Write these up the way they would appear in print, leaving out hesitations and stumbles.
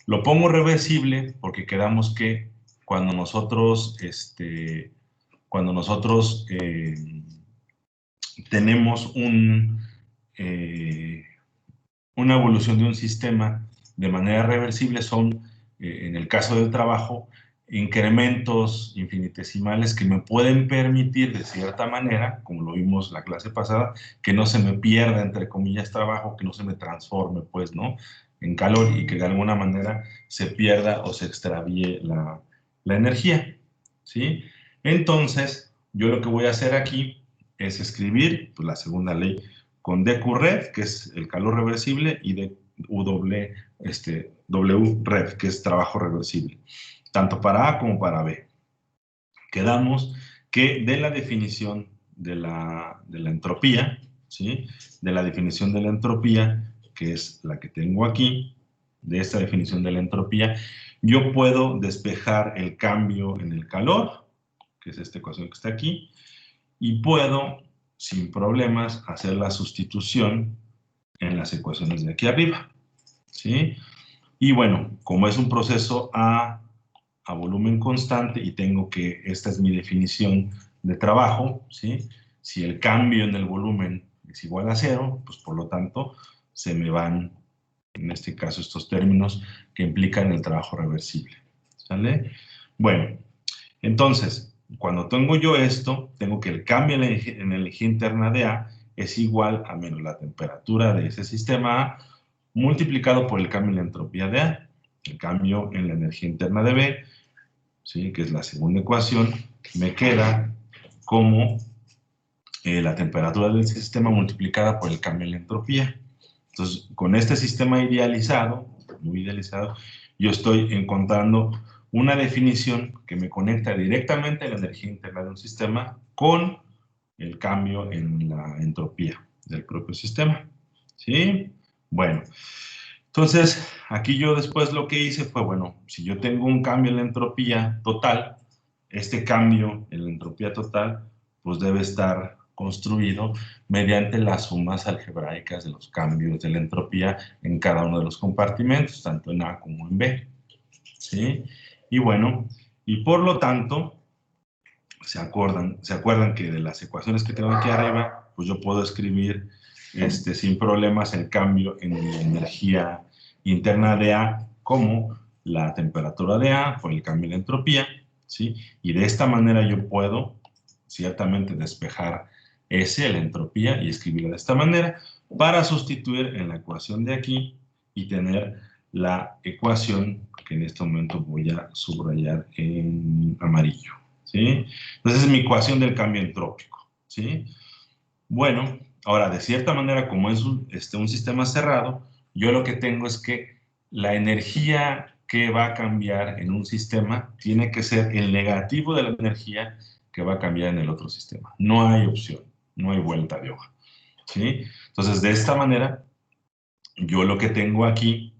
Lo pongo reversible porque quedamos que cuando nosotros, tenemos una evolución de un sistema de manera reversible son, en el caso del trabajo, incrementos infinitesimales que me pueden permitir, de cierta manera, como lo vimos la clase pasada, que no se me pierda, entre comillas, trabajo, que no se me transforme, pues, ¿no?, en calor y que de alguna manera se pierda o se extravíe la energía, ¿sí? Entonces, yo lo que voy a hacer aquí es escribir, pues, la segunda ley con DQREF, que es el calor reversible, y W REF, que es trabajo reversible, tanto para A como para B. Quedamos que de la definición de la entropía, ¿sí?, de la definición de la entropía, que es la que tengo aquí, de esta definición de la entropía, yo puedo despejar el cambio en el calor, que es esta ecuación que está aquí, y puedo, sin problemas, hacer la sustitución en las ecuaciones de aquí arriba, ¿sí? Y bueno, como es un proceso a volumen constante y tengo que, esta es mi definición de trabajo, ¿sí?, si el cambio en el volumen es igual a 0, pues por lo tanto se me van, en este caso, estos términos que implican el trabajo reversible, ¿sale? Bueno, entonces, cuando tengo yo esto, tengo que el cambio en la energía interna de A es igual a menos la temperatura de ese sistema A multiplicado por el cambio en la entropía de A. El cambio en la energía interna de B, ¿sí?, que es la segunda ecuación, me queda como la temperatura del sistema multiplicada por el cambio en la entropía. Entonces, con este sistema idealizado, muy idealizado, yo estoy encontrando una definición que me conecta directamente a la energía interna de un sistema con el cambio en la entropía del propio sistema, ¿sí? Bueno, entonces, aquí yo después lo que hice fue, bueno, si yo tengo un cambio en la entropía total, este cambio en la entropía total, pues debe estar construido mediante las sumas algebraicas de los cambios de la entropía en cada uno de los compartimentos, tanto en A como en B, ¿sí? Y bueno, y por lo tanto, ¿se acuerdan que de las ecuaciones que tengo aquí arriba, pues yo puedo escribir sin problemas el cambio en la energía interna de A como la temperatura de A por el cambio en la entropía, ¿sí? Y de esta manera yo puedo ciertamente despejar S, la entropía, y escribirla de esta manera para sustituir en la ecuación de aquí y tener la ecuación que en este momento voy a subrayar en amarillo, ¿sí? Entonces es mi ecuación del cambio entrópico, ¿sí? Bueno, ahora, de cierta manera, como es un sistema cerrado, yo lo que tengo es que la energía que va a cambiar en un sistema tiene que ser el negativo de la energía que va a cambiar en el otro sistema. No hay opción, no hay vuelta de hoja, ¿sí? Entonces, de esta manera, yo lo que tengo aquí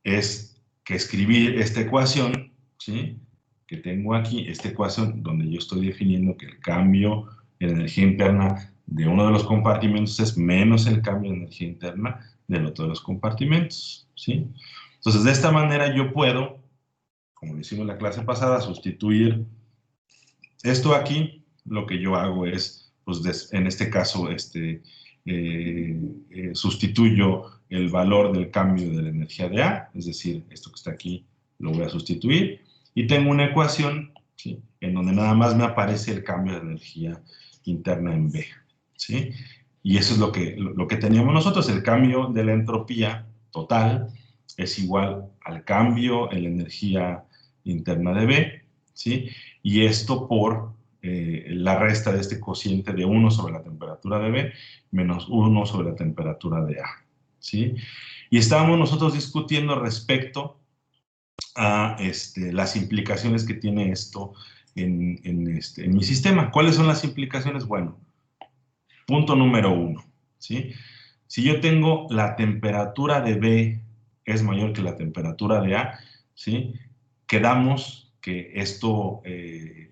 es que escribir esta ecuación, ¿sí?, que tengo aquí, esta ecuación donde yo estoy definiendo que el cambio en energía interna de uno de los compartimentos es menos el cambio de energía interna del otro de los compartimentos, ¿sí? Entonces, de esta manera yo puedo, como lo hicimos en la clase pasada, sustituir esto aquí. Lo que yo hago es, pues en este caso, sustituyo el valor del cambio de la energía de A, es decir, esto que está aquí lo voy a sustituir, y tengo una ecuación, ¿sí?, en donde nada más me aparece el cambio de energía interna en B, ¿sí? Y eso es lo que teníamos nosotros, el cambio de la entropía total es igual al cambio en la energía interna de B, ¿sí? Y esto por la resta de este cociente de 1 sobre la temperatura de B menos 1 sobre la temperatura de A, ¿sí? Y estábamos nosotros discutiendo respecto a las implicaciones que tiene esto en mi sistema. ¿Cuáles son las implicaciones? Bueno, punto número 1, ¿sí? Si yo tengo la temperatura de B es mayor que la temperatura de A, ¿sí?, quedamos que esto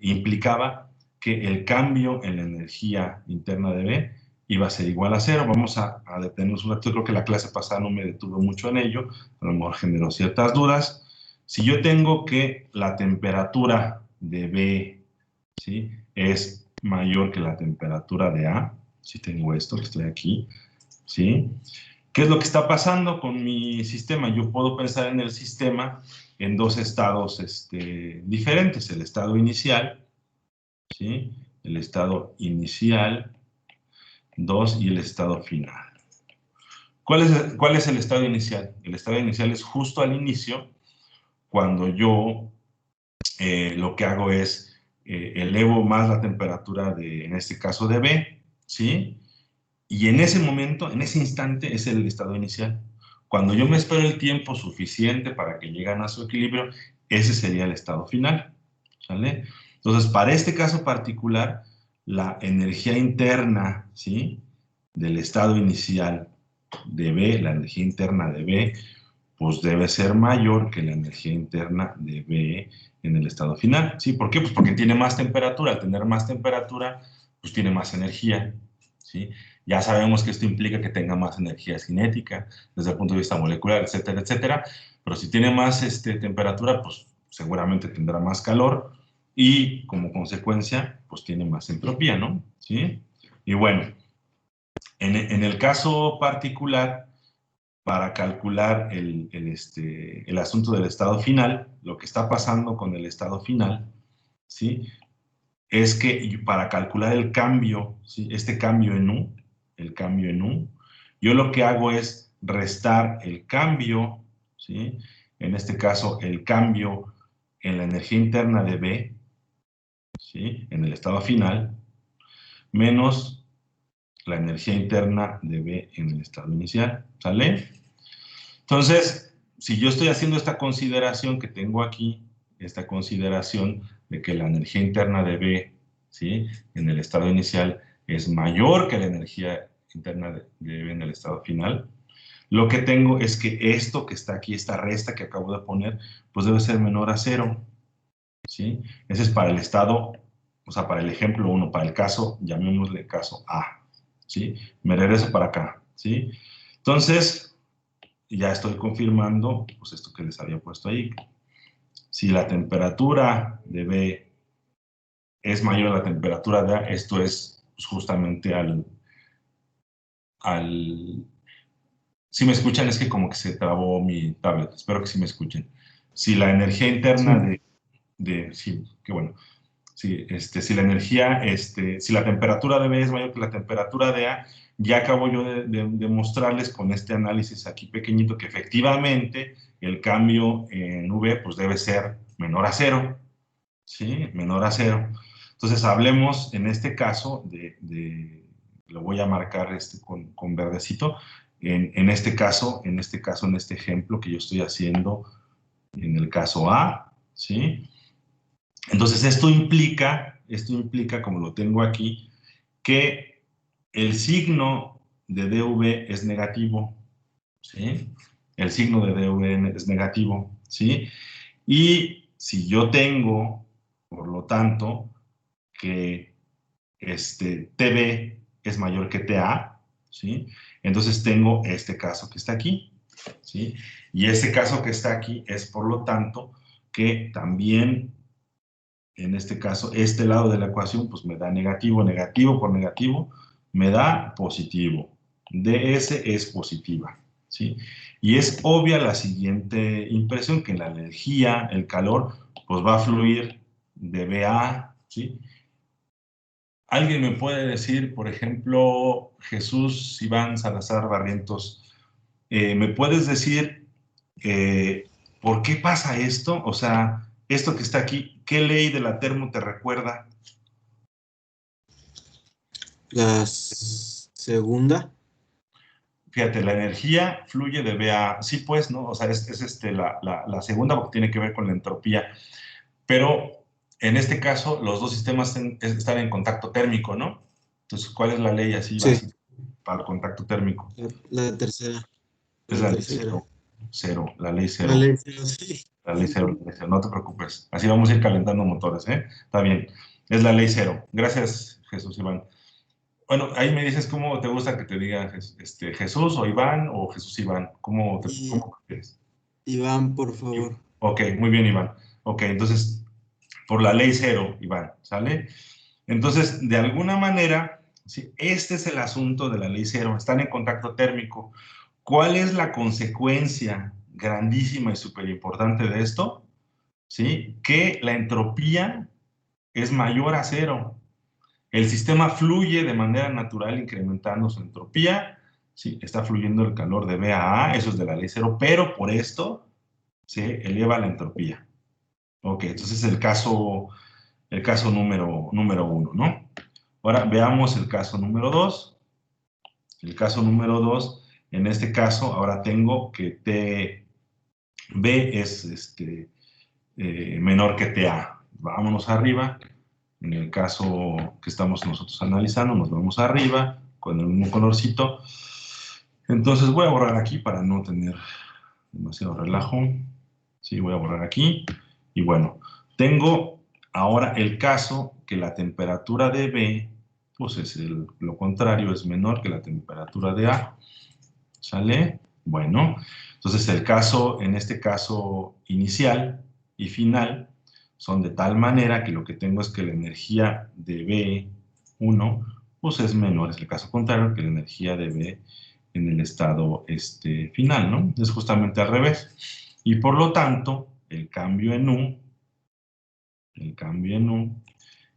implicaba que el cambio en la energía interna de B iba a ser igual a 0. Vamos a detenernos un rato. Creo que la clase pasada no me detuve mucho en ello, a lo mejor generó ciertas dudas. Si yo tengo que la temperatura de B, ¿sí?, es mayor que la temperatura de A, si tengo esto que estoy aquí, ¿sí? ¿Qué es lo que está pasando con mi sistema? Yo puedo pensar en el sistema en dos estados diferentes. El estado inicial, ¿sí?, el estado inicial, 2, y el estado final. ¿Cuál es el estado inicial? El estado inicial es justo al inicio, cuando yo lo que hago es elevo más la temperatura de, en este caso, de B, ¿sí? Y en ese momento, en ese instante, es el estado inicial. Cuando yo me espero el tiempo suficiente para que lleguen a su equilibrio, ese sería el estado final, ¿sale? Entonces, para este caso particular, la energía interna, ¿sí?, del estado inicial de B, la energía interna de B, pues debe ser mayor que la energía interna de B en el estado final, ¿sí? ¿Por qué? Pues porque tiene más temperatura. Al tener más temperatura, pues tiene más energía, ¿sí? Ya sabemos que esto implica que tenga más energía cinética desde el punto de vista molecular, etcétera, etcétera. Pero si tiene más temperatura, pues seguramente tendrá más calor y como consecuencia, pues tiene más entropía, ¿no? ¿Sí? Y bueno, en el caso particular, para calcular el asunto del estado final, lo que está pasando con el estado final, ¿sí?, es que para calcular el cambio, ¿sí?, este cambio en U, el cambio en U, yo lo que hago es restar el cambio, ¿sí?, en este caso el cambio en la energía interna de B, ¿sí?, en el estado final, menos la energía interna de B en el estado inicial, ¿sale? Entonces, si yo estoy haciendo esta consideración que tengo aquí, esta consideración de que la energía interna de B, ¿sí?, en el estado inicial es mayor que la energía interna de B en el estado final, lo que tengo es que esto que está aquí, esta resta que acabo de poner, pues debe ser menor a 0, ¿sí? Ese es para el estado, o sea, para el ejemplo 1, para el caso, llamémosle caso A, ¿sí? Me regreso para acá, ¿sí? Entonces, ya estoy confirmando, pues esto que les había puesto ahí. Si la temperatura de B es mayor a la temperatura de A, esto es pues, justamente Si me escuchan, es que como que se trabó mi tablet. Espero que sí me escuchen. Si la energía interna sí, qué bueno. Sí, si la energía, si la temperatura de B es mayor que la temperatura de A, ya acabo yo de mostrarles con este análisis aquí pequeñito que efectivamente el cambio en V pues debe ser menor a 0, ¿sí? Menor a 0. Entonces hablemos en este caso lo voy a marcar con verdecito, en este caso, en este ejemplo que yo estoy haciendo en el caso A, ¿sí? Entonces, esto implica, como lo tengo aquí, que el signo de dV es negativo, ¿sí? El signo de dV es negativo, ¿sí? Y si yo tengo, por lo tanto, que TB es mayor que TA, ¿sí? Entonces tengo este caso que está aquí, ¿sí? Y este caso que está aquí es, por lo tanto, que también en este caso, este lado de la ecuación, pues me da negativo, negativo por negativo, me da positivo. ds es positiva, ¿sí? Y es obvia la siguiente impresión, que la energía, el calor, pues va a fluir de B a A, ¿sí? ¿Alguien me puede decir, por ejemplo, Jesús Iván Salazar Barrientos, me puedes decir por qué pasa esto? O sea, esto que está aquí, ¿qué ley de la termo te recuerda? La segunda. Fíjate, la energía fluye de B a... Sí, pues, ¿no? O sea, es la segunda porque tiene que ver con la entropía. Pero en este caso, los dos sistemas están en contacto térmico, ¿no? Entonces, ¿cuál es la ley así Sí, básica para el contacto térmico? la tercera. Es La la ley tercera. cero, la ley La cero. ley cero, sí. La ley cero, la ley cero, no te preocupes. Así vamos a ir calentando motores, ¿eh? Está bien. Es la ley cero. Gracias, Jesús Iván. Bueno, ahí me dices cómo te gusta que te diga Jesús o Iván o Jesús Iván. Y ¿Cómo prefieres? Iván, por favor. Ok, muy bien, Iván. Ok, entonces, por la ley cero, Iván, ¿sale? Entonces, de alguna manera, ¿sí? Este es el asunto de la ley cero. Están en contacto térmico. ¿Cuál es la consecuencia grandísima y súper importante de esto? ¿Sí? Que la entropía es mayor a cero. El sistema fluye de manera natural incrementando su entropía. Sí, está fluyendo el calor de B a A, eso es de la ley cero, pero por esto se eleva la entropía. Ok, entonces el caso número uno, ¿no? Ahora veamos el caso número dos. El caso número dos, en este caso, ahora tengo que TB es menor que TA. Vámonos arriba. En el caso que estamos nosotros analizando, nos vamos arriba con el mismo colorcito. Entonces voy a borrar aquí para no tener demasiado relajo. Sí, voy a borrar aquí. Y bueno, tengo ahora el caso que la temperatura de B, pues es lo contrario, es menor que la temperatura de A. ¿Sale? Bueno, entonces en este caso inicial y final, son de tal manera que lo que tengo es que la energía de B1 pues es menor, es el caso contrario, que la energía de B en el estado final, ¿no? Es justamente al revés. Y por lo tanto, el cambio en U,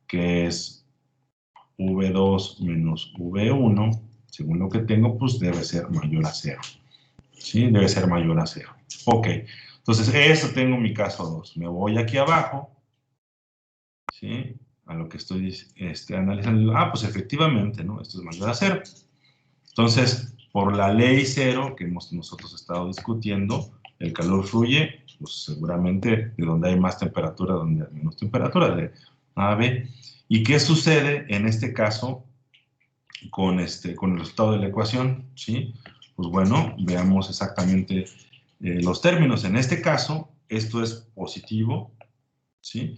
que es V2 menos V1, según lo que tengo, pues debe ser mayor a cero. ¿Sí? Debe ser mayor a cero. Ok, entonces eso tengo mi caso 2. Me voy aquí abajo, ¿sí? A lo que estoy analizando. Ah, pues efectivamente, ¿no? Esto es mayor a cero. Entonces, por la ley cero que hemos nosotros estado discutiendo, el calor fluye, pues seguramente de donde hay más temperatura, donde hay menos temperatura, de A a B. ¿Y qué sucede en este caso con el resultado de la ecuación? ¿Sí? Pues bueno, veamos exactamente los términos. En este caso, esto es positivo, ¿sí?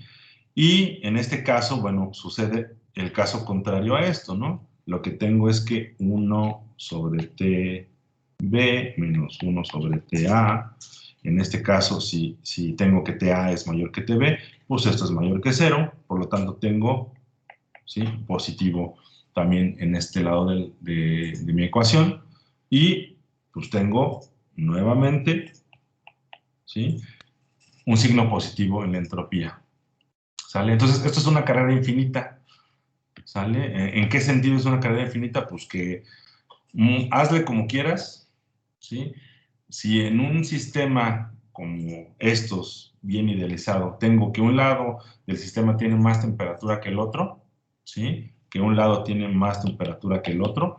Y en este caso, bueno, sucede el caso contrario a esto, ¿no? Lo que tengo es que 1 sobre TB menos 1 sobre TA. En este caso, si tengo que TA es mayor que TB, pues esto es mayor que 0, por lo tanto tengo, ¿sí? Positivo también en este lado de mi ecuación. Y pues tengo nuevamente, ¿sí? Un signo positivo en la entropía. ¿Sale? Entonces, esto es una carrera infinita. ¿Sale? ¿En qué sentido es una carrera infinita? Pues que hazle como quieras, ¿sí? Si en un sistema como estos, bien idealizado, tengo que un lado del sistema tiene más temperatura que el otro, ¿sí? Que un lado tiene más temperatura que el otro,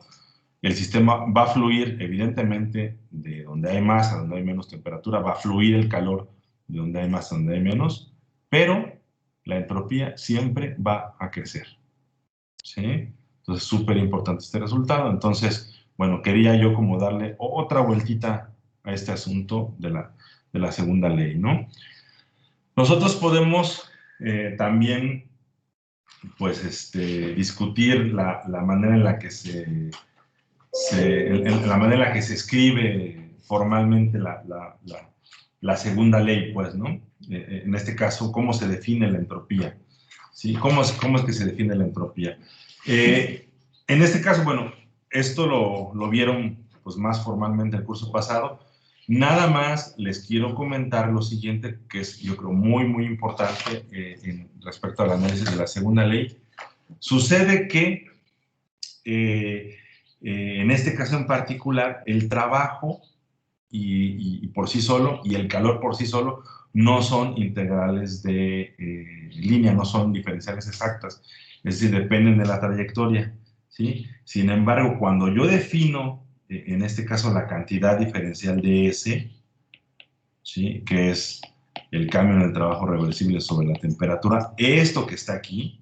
el sistema va a fluir, evidentemente, de donde hay más a donde hay menos temperatura, va a fluir el calor de donde hay más a donde hay menos, pero la entropía siempre va a crecer. ¿Sí? Entonces, súper importante este resultado. Entonces, bueno, quería yo como darle otra vueltita a este asunto de la segunda ley, ¿no? Nosotros podemos también, pues, discutir la manera en la que la manera en la que se escribe formalmente la segunda ley, pues, ¿no? En este caso, cómo se define la entropía, ¿sí? ¿Cómo es que se define la entropía? En este caso, bueno, esto lo vieron pues más formalmente el curso pasado. Nada más les quiero comentar lo siguiente, que es yo creo muy importante respecto al análisis de la segunda ley. Sucede que en este caso en particular, el trabajo y por sí solo y el calor por sí solo no son integrales de línea, no son diferenciales exactas, es decir, dependen de la trayectoria, ¿sí? Sin embargo, cuando yo defino, en este caso, la cantidad diferencial de S, ¿sí? Que es el cambio en el trabajo reversible sobre la temperatura, esto que está aquí,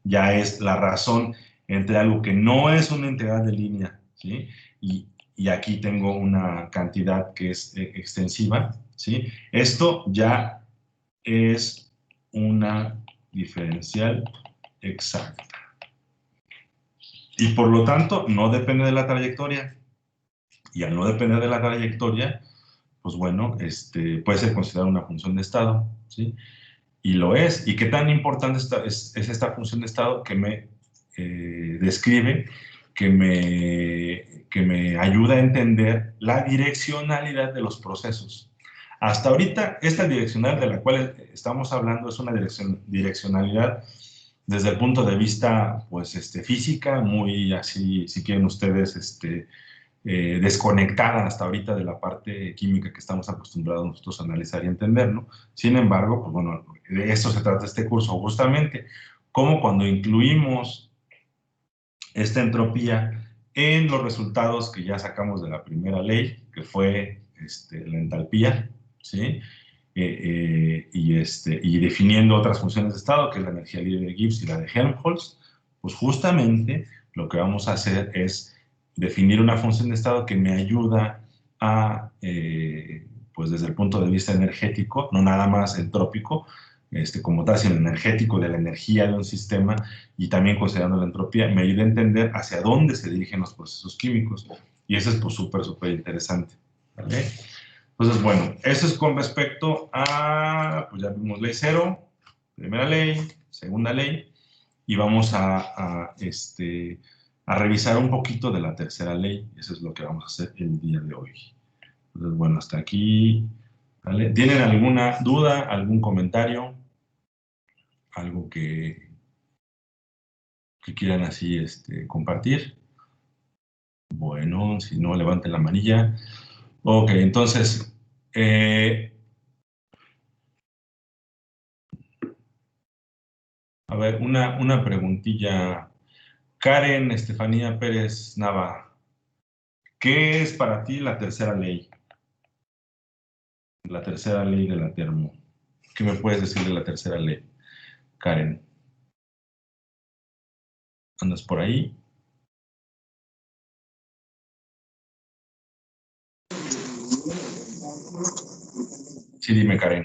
ya es la razón entre algo que no es una integral de línea, ¿sí? Y aquí tengo una cantidad que es extensiva, ¿sí? Esto ya es una diferencial exacta. Y por lo tanto, no depende de la trayectoria. Y al no depender de la trayectoria, pues bueno, puede ser considerada una función de estado, ¿sí? Y lo es. ¿Y qué tan importante es esta función de estado que me describe, que me ayuda a entender la direccionalidad de los procesos? Hasta ahorita, esta direccionalidad de la cual estamos hablando es una direccionalidad desde el punto de vista, pues, física, muy así, si quieren ustedes, desconectada hasta ahorita de la parte química que estamos acostumbrados nosotros a analizar y entender, ¿no? Sin embargo, pues bueno, de esto se trata este curso, justamente, cómo cuando incluimos esta entropía en los resultados que ya sacamos de la primera ley, que fue la entalpía, ¿sí? Y definiendo otras funciones de estado, que es la energía libre de Gibbs y la de Helmholtz, pues justamente lo que vamos a hacer es definir una función de estado que me ayuda a, pues desde el punto de vista energético, no nada más entrópico, como tal, sino energético de la energía de un sistema y también considerando la entropía, me ayuda a entender hacia dónde se dirigen los procesos químicos. Y eso es pues súper, súper interesante. ¿Vale? Entonces, bueno, eso es con respecto a, pues ya vimos ley 0, primera ley, segunda ley, y vamos a revisar un poquito de la tercera ley. Eso es lo que vamos a hacer el día de hoy. Entonces, bueno, hasta aquí. ¿Vale? ¿Tienen alguna duda, algún comentario? Algo que quieran así compartir. Bueno, si no, levanten la manilla. Ok, entonces, a ver, una preguntilla. Karen Estefanía Pérez Nava, ¿qué es para ti la tercera ley? La tercera ley de la termo. ¿Qué me puedes decir de la tercera ley, Karen? ¿Andas por ahí? Sí, dime, Karen.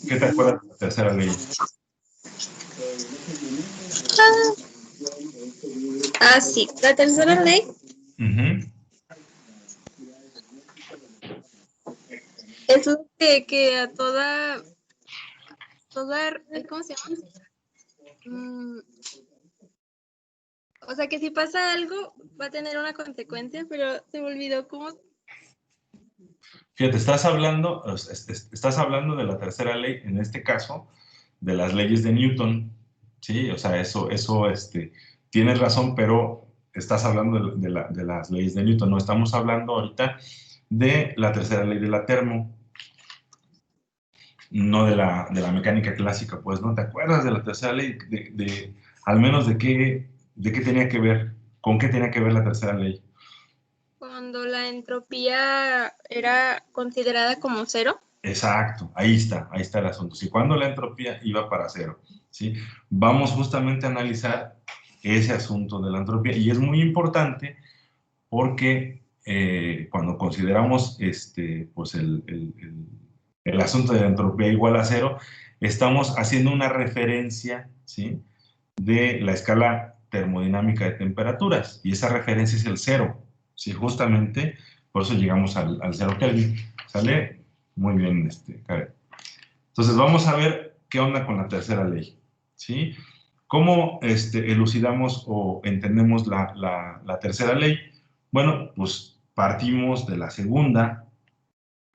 ¿Qué te acuerdas de la tercera ley? Sí, la tercera ley es lo que a toda, ¿cómo se llama? O sea, que si pasa algo, va a tener una consecuencia, pero se me olvidó cómo. Fíjate, estás hablando de la tercera ley, en este caso, de las leyes de Newton, ¿sí? O sea, eso tienes razón, pero estás hablando de las leyes de Newton, no estamos hablando ahorita de la tercera ley de la termo, no de la mecánica clásica, pues, ¿no? ¿Te acuerdas de la tercera ley? Al menos de qué tenía que ver, con qué tenía que ver la tercera ley. Cuando la entropía era considerada como cero. Exacto, ahí está el asunto. Si cuando la entropía iba para cero, ¿sí? Vamos justamente a analizar ese asunto de la entropía y es muy importante porque cuando consideramos pues el asunto de la entropía igual a cero, estamos haciendo una referencia, ¿sí? De la escala termodinámica de temperaturas y esa referencia es el cero, ¿sí? Justamente por eso llegamos al cero Kelvin, ¿sale? Muy bien, Karen. Entonces vamos a ver qué onda con la tercera ley, ¿sí? ¿Cómo elucidamos o entendemos la tercera ley? Bueno, pues partimos de la segunda,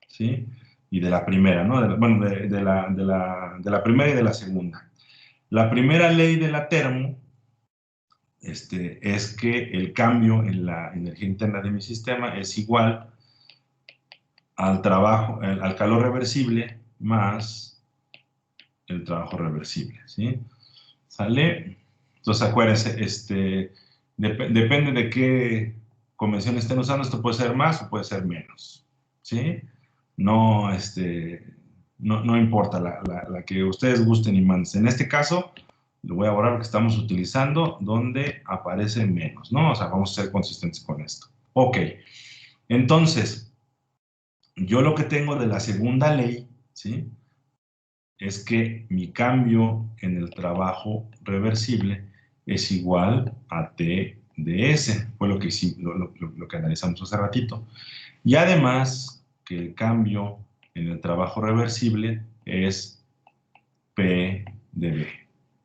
¿sí? Y de la primera, ¿no? De la primera y de la segunda. La primera ley de la termo es que el cambio en la energía interna de mi sistema es igual al al calor reversible más el trabajo reversible, ¿sí? ¿Sale? Entonces acuérdense, depende de qué convención estén usando, esto puede ser más o puede ser menos, ¿sí? No, no importa, la que ustedes gusten y manden. En este caso, lo voy a borrar porque estamos utilizando donde aparece menos, ¿no? O sea, vamos a ser consistentes con esto. Ok, entonces, yo lo que tengo de la segunda ley, ¿sí? Es que mi cambio en el trabajo reversible es igual a T de S. Fue lo que, lo que analizamos hace ratito. Y además que el cambio en el trabajo reversible es P de B.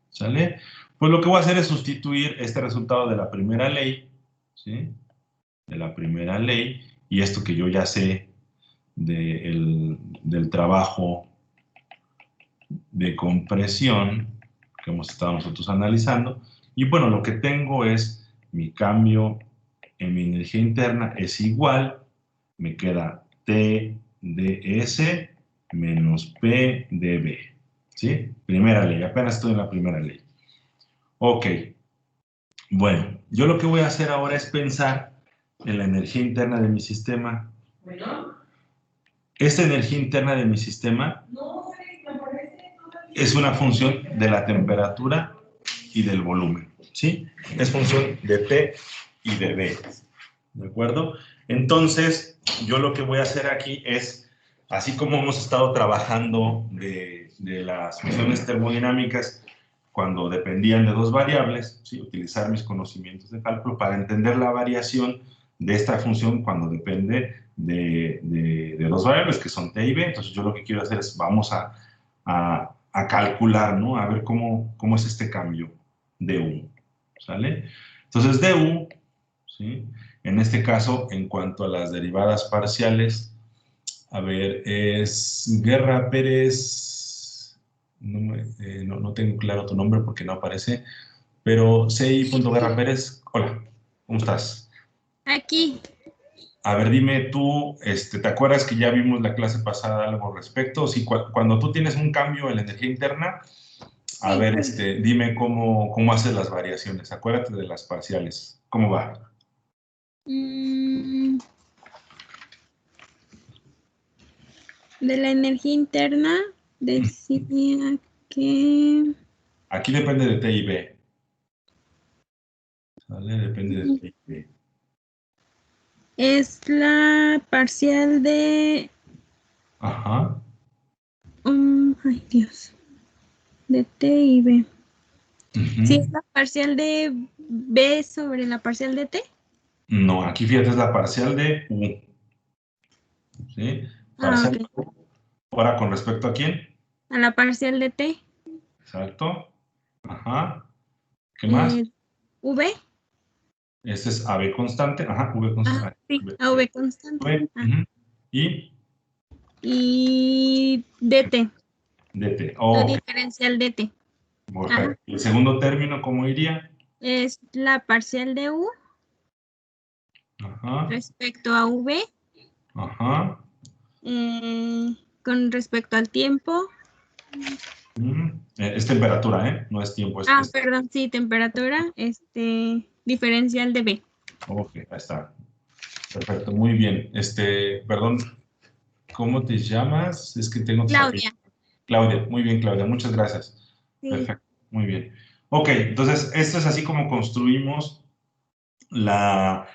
¿Sale? Pues lo que voy a hacer es sustituir este resultado de la primera ley, ¿sí? De la primera ley, y esto que yo ya sé del trabajo de compresión que hemos estado nosotros analizando. Y bueno, lo que tengo es mi cambio en mi energía interna es igual, me queda T de S menos P de B. ¿Sí? Primera ley, apenas estoy en la primera ley. Ok. Bueno, yo lo que voy a hacer ahora es pensar en la energía interna de mi sistema. Esta energía interna de mi sistema es una función de la temperatura y del volumen, ¿sí? Es función de T y de B, ¿de acuerdo? Entonces, yo lo que voy a hacer aquí es, así como hemos estado trabajando de las funciones termodinámicas cuando dependían de dos variables, ¿sí? Utilizar mis conocimientos de cálculo para entender la variación de esta función cuando depende de dos variables que son T y B. Entonces, yo lo que quiero hacer es, vamos a calcular, ¿no? A ver cómo es este cambio de U, ¿sale? Entonces, de U, ¿sí? En este caso, en cuanto a las derivadas parciales, a ver, es Guerra Pérez, no tengo claro tu nombre porque no aparece, pero CI.Guerra Pérez, hola, ¿cómo estás? Aquí. A ver, dime tú, ¿te acuerdas que ya vimos la clase pasada algo al respecto? Si cuando tú tienes un cambio en la energía interna, a ver, dime cómo haces las variaciones. Acuérdate de las parciales. ¿Cómo va? De la energía interna decía que... Aquí depende de T y B. ¿Vale? Depende de T y B. Es la parcial de... Ajá. ay, Dios. De T y B. Uh-huh. ¿Sí es la parcial de B sobre la parcial de T? No, aquí fíjate, es la parcial de U. ¿Sí? Parcial de U. Ahora, ¿con respecto a quién? A la parcial de T. Exacto. Ajá. ¿Qué más? V. Este es AB constante. Ajá, V constante. Sí, AV constante. Y DT. DT. La diferencial DT. Perfecto. ¿Y el segundo término cómo iría? Es la parcial de U. Ajá. Respecto a V. Ajá. Con respecto al tiempo. Es temperatura, ¿eh? No es tiempo. Perdón, sí, temperatura. Diferencial de B. Ok, ahí está. Perfecto, muy bien. Perdón, ¿cómo te llamas? Es que tengo... Claudia. Claudia, muy bien, Claudia, muchas gracias. Sí. Perfecto, muy bien. Ok, entonces, esto es así como construimos la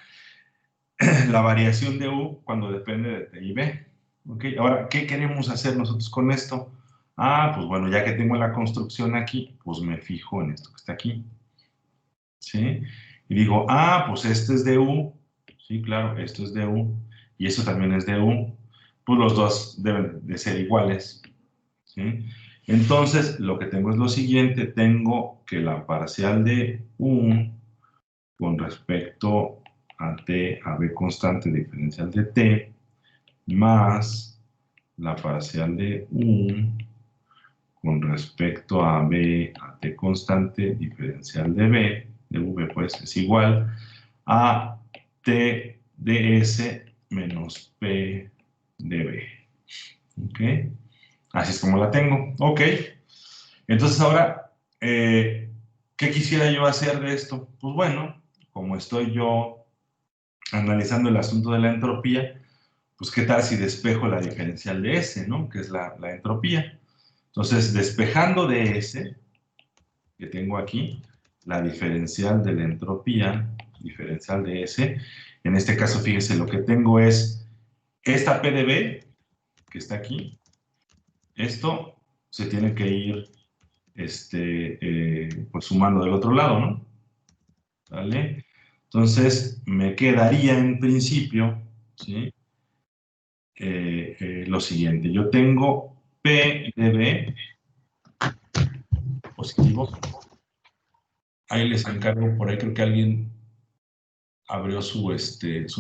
variación de U cuando depende de T y B. Ok, ahora, ¿qué queremos hacer nosotros con esto? Pues bueno, ya que tengo la construcción aquí, pues me fijo en esto que está aquí. ¿Sí? Y digo, pues este es de U. Sí, claro, esto es de U. Y esto también es de U. Pues los dos deben de ser iguales. ¿Sí? Entonces, lo que tengo es lo siguiente. Tengo que la parcial de U con respecto a T, a B constante diferencial de T, más la parcial de U con respecto a B, a T constante diferencial de B, de V, pues es igual a T de S menos P de B. ¿Ok? Así es como la tengo. Ok. Entonces ahora, ¿qué quisiera yo hacer de esto? Pues bueno, como estoy yo analizando el asunto de la entropía, pues qué tal si despejo la diferencial de S, ¿no? Que es la entropía. Entonces, despejando de S, que tengo aquí, la diferencial de la entropía, diferencial de S, en este caso, fíjense, lo que tengo es esta P de B, que está aquí, esto se tiene que ir pues sumando del otro lado, ¿no? ¿Vale? Entonces, me quedaría en principio, ¿sí? Lo siguiente. Yo tengo P de B positivo. Ahí les encargo, por ahí creo que alguien abrió su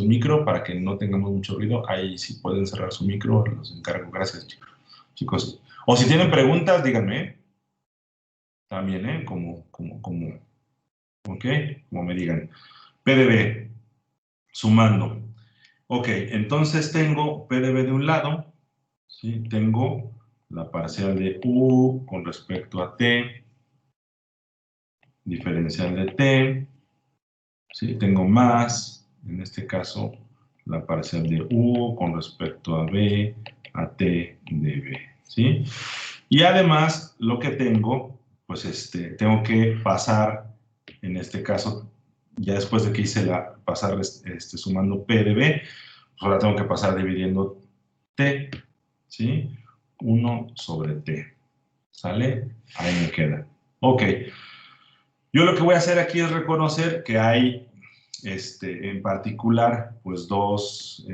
micro para que no tengamos mucho ruido. Ahí si pueden cerrar su micro, los encargo. Gracias, chicos. O si tienen preguntas, díganme, ¿eh? También, ¿eh? ¿Ok? Como me digan. PDB, sumando. Ok, entonces tengo PDB de un lado, ¿sí? Tengo la parcial de U con respecto a T, diferencial de T, ¿sí? Tengo más, en este caso, la parcial de U con respecto a B, a T de B, ¿sí? Y además, lo que tengo, pues tengo que pasar, en este caso, ya después de que hice pasar sumando P de B, pues ahora tengo que pasar dividiendo T, ¿sí? 1 sobre T, ¿sale? Ahí me queda. Ok. Yo lo que voy a hacer aquí es reconocer que hay, en particular, pues dos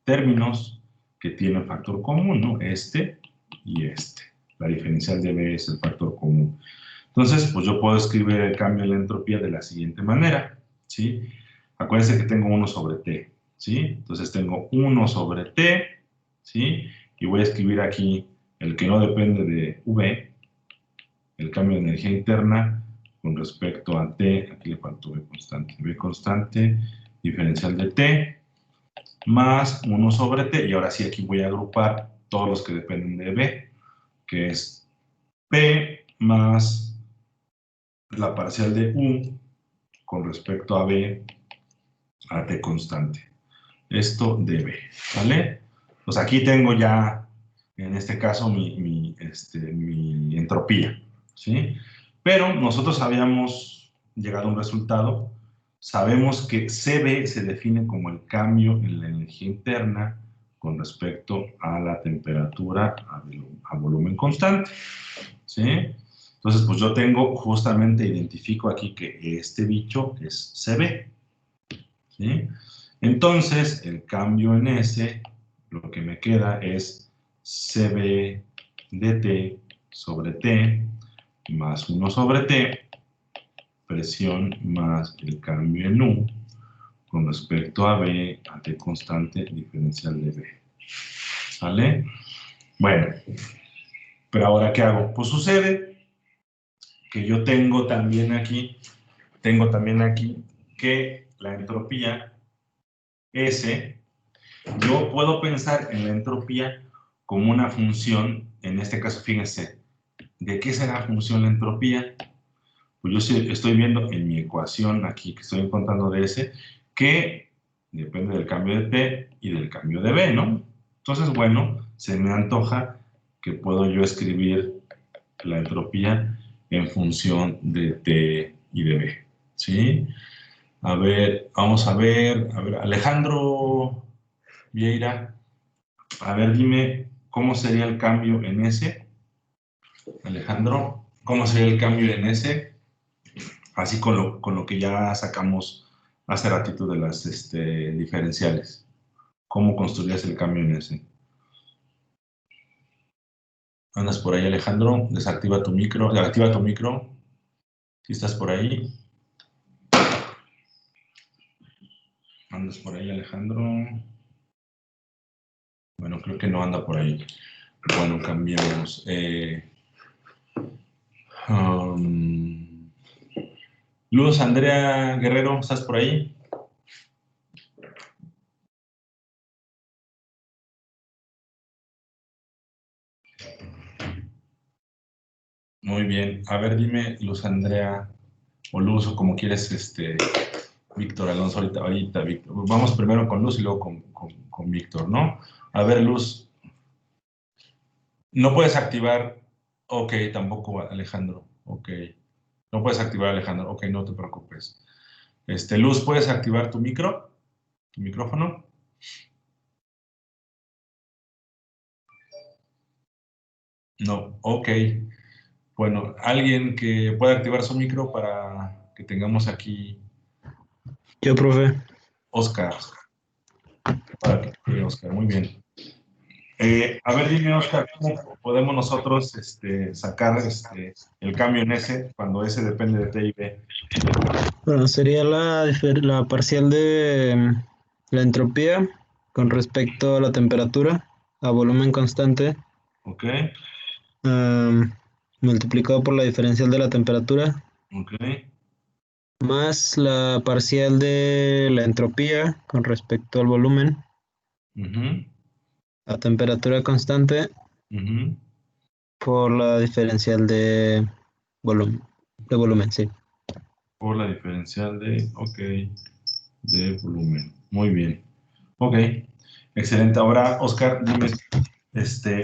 términos que tienen factor común, ¿no? Este y este. La diferencial de B es el factor común. Entonces, pues yo puedo escribir el cambio de la entropía de la siguiente manera, ¿sí? Acuérdense que tengo 1 sobre T, ¿sí? Entonces tengo 1 sobre T, ¿sí? Y voy a escribir aquí el que no depende de V, el cambio de energía interna con respecto a T, aquí le faltó B constante, diferencial de T, más 1 sobre T, y ahora sí aquí voy a agrupar todos los que dependen de B, que es P más la parcial de U con respecto a B a T constante. Esto de B, ¿vale? Pues aquí tengo ya, en este caso, mi entropía, ¿sí? Pero nosotros habíamos llegado a un resultado. Sabemos que CB se define como el cambio en la energía interna con respecto a la temperatura a volumen constante, ¿sí? Entonces, pues yo tengo, justamente identifico aquí que este bicho es CB, ¿sí? Entonces, el cambio en S, lo que me queda es CB de T sobre T más 1 sobre T, presión más el cambio en U con respecto a B, a T constante diferencial de B. ¿Sale? Bueno, pero ahora ¿qué hago? Pues sucede que yo tengo también aquí que la entropía S, yo puedo pensar en la entropía como una función, en este caso, fíjense, ¿de qué será función la entropía? Pues yo estoy viendo en mi ecuación aquí que estoy encontrando de S, que depende del cambio de T y del cambio de B, ¿no? Entonces, bueno, se me antoja que puedo yo escribir la entropía en función de T y de B, ¿sí? A ver, vamos a ver, Alejandro Vieira, a ver, dime, ¿cómo sería el cambio en S? Alejandro, ¿cómo sería el cambio en S? Así con lo que ya sacamos hace ratito de las diferenciales. ¿Cómo construirías el cambio en S? ¿Andas por ahí, Alejandro? Desactiva tu micro, activa tu micro. Si estás por ahí. ¿Andas por ahí, Alejandro? Bueno, creo que no anda por ahí. Bueno, cambiamos. Luz Andrea Guerrero, ¿estás por ahí? Muy bien. A ver, dime, Luz Andrea, o Luz, o como quieres, Víctor Alonso, ahorita, Víctor. Vamos primero con Luz y luego con Víctor, ¿no? A ver, Luz, no puedes activar, ok, tampoco Alejandro, ok. No puedes activar Alejandro, ok, no te preocupes. Luz, ¿puedes activar tu micro? ¿Tu micrófono? No, ok. Bueno, alguien que pueda activar su micro para que tengamos aquí? Yo, profe. Oscar. Oscar, muy bien. A ver, dime, Oscar, ¿cómo podemos nosotros sacar el cambio en S cuando S depende de T y B? Bueno, sería la parcial de la entropía con respecto a la temperatura a volumen constante, ¿Ok? multiplicado por la diferencial de la temperatura, ¿Ok? más la parcial de la entropía con respecto al volumen Ujú, a temperatura constante ujú. por la diferencial de volumen, sí. Por la diferencial de volumen. Muy bien. Ok, excelente. Ahora, Oscar, dime, este,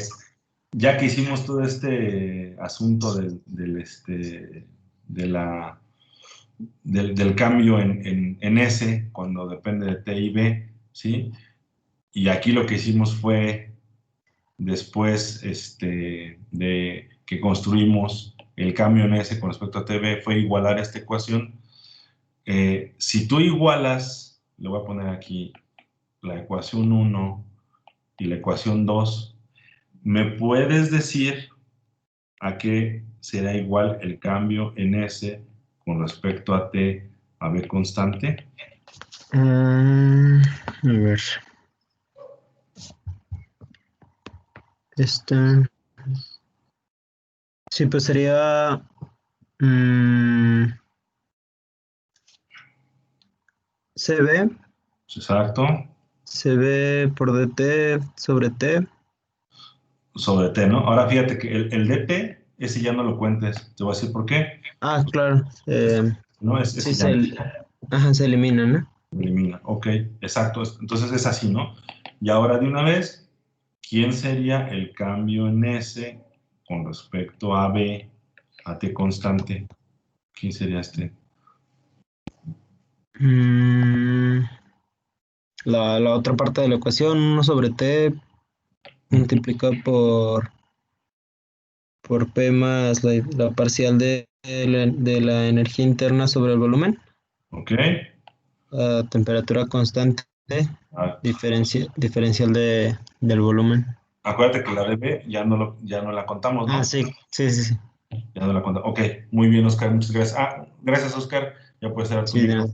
ya que hicimos todo este asunto de del cambio en S cuando depende de T y B, ¿sí? Y aquí lo que hicimos fue después de que construimos el cambio en S con respecto a TB, fue igualar esta ecuación. Si tú igualas, le voy a poner aquí la ecuación 1 y la ecuación 2, ¿me puedes decir a qué será igual el cambio en S con respecto a T a B constante? A ver. Este. Sí, pues sería. CB. Exacto. CB por DT sobre T. Sobre T, ¿no? Ahora fíjate que el DT, ese ya no lo cuentes. Te voy a decir por qué. Ah, claro. No, Sí, ese ya no ajá, se elimina, ¿no? se elimina. Ok, exacto. Entonces es así, ¿no? Y ahora de una vez, ¿quién sería el cambio en S con respecto a B, a T constante? ¿Quién sería este? Mm, la otra parte de la ecuación, 1 sobre T multiplicado por P más la parcial de la energía interna sobre el volumen Ok. a temperatura constante, Ah, diferencial del volumen. acuérdate que la de B ya no la contamos, Ah, ¿no? sí, sí, sí, sí. Ya no la contamos. Ok, muy bien, Oscar. Muchas gracias. Ah, gracias, Oscar. Ya puedes dar tu Sí, libro.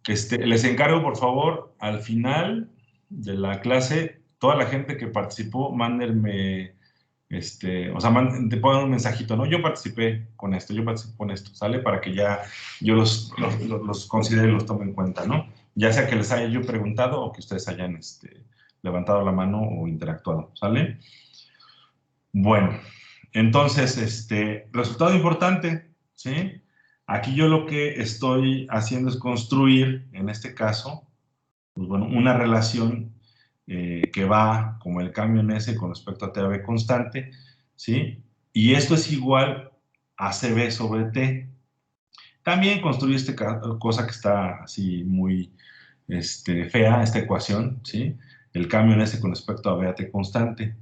Les encargo, por favor, al final de la clase, toda la gente que participó, mándenme, o sea, te pongan un mensajito, ¿no? Yo participé con esto, yo participé con esto, ¿sale? Para que ya yo los considere y los tome en cuenta, ¿no? Ya sea que les haya yo preguntado o que ustedes hayan levantado la mano o interactuado, ¿sale? Bueno, entonces, resultado importante, ¿sí? Aquí yo lo que estoy haciendo es construir, en este caso, pues bueno, una relación que va como el cambio en S con respecto a TAB constante, ¿sí? Y esto es igual a CB sobre T. También construí esta cosa que está así muy fea, esta ecuación, ¿sí? El cambio en S con respecto a B a T constante.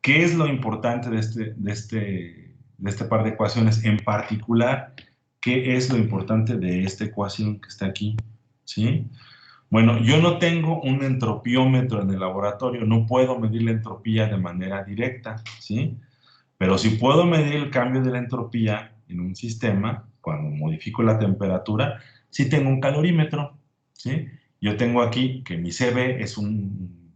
¿Qué es lo importante de este par de ecuaciones? En particular, ¿qué es lo importante de esta ecuación que está aquí? ¿Sí? Bueno, yo no tengo un entropiómetro en el laboratorio, no puedo medir la entropía de manera directa, ¿sí? Pero sí puedo medir el cambio de la entropía en un sistema, cuando modifico la temperatura, sí tengo un calorímetro, ¿sí? Yo tengo aquí que mi CB es un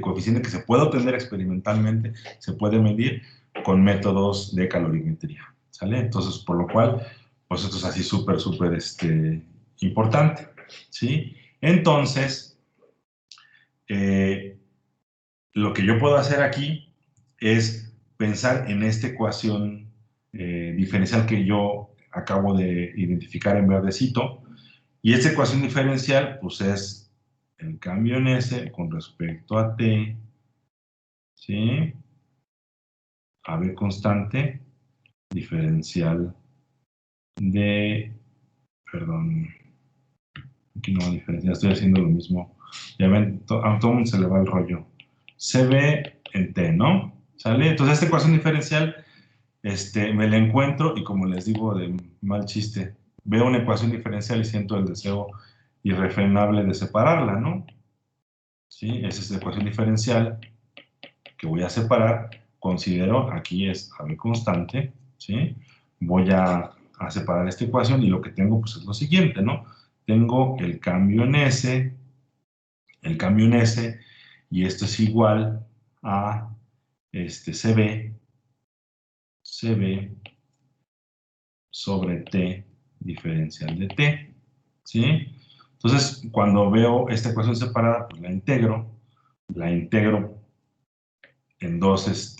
coeficiente que se puede obtener experimentalmente, se puede medir con métodos de calorimetría, ¿sale? Entonces, por lo cual, pues esto es así súper importante, ¿sí? Entonces, lo que yo puedo hacer aquí es pensar en esta ecuación diferencial que yo acabo de identificar en verdecito, y esta ecuación diferencial, pues es el cambio en S con respecto a T, ¿sí? A B constante, diferencial de, perdón, aquí no diferencial, estoy haciendo lo mismo. Ya ven, a todo mundo se le va el rollo. CB en T, ¿no? ¿Sale? Entonces esta ecuación diferencial, me la encuentro y como les digo de mal chiste, veo una ecuación diferencial y siento el deseo irrefrenable de separarla, ¿no? ¿Sí? Esa es la ecuación diferencial que voy a separar. Considero, aquí es a b constante, ¿sí? Voy a separar esta ecuación y lo que tengo pues es lo siguiente, ¿no? Tengo el cambio en S, y esto es igual a CB sobre T diferencial de T, ¿sí? Entonces, cuando veo esta ecuación separada, pues la integro en dos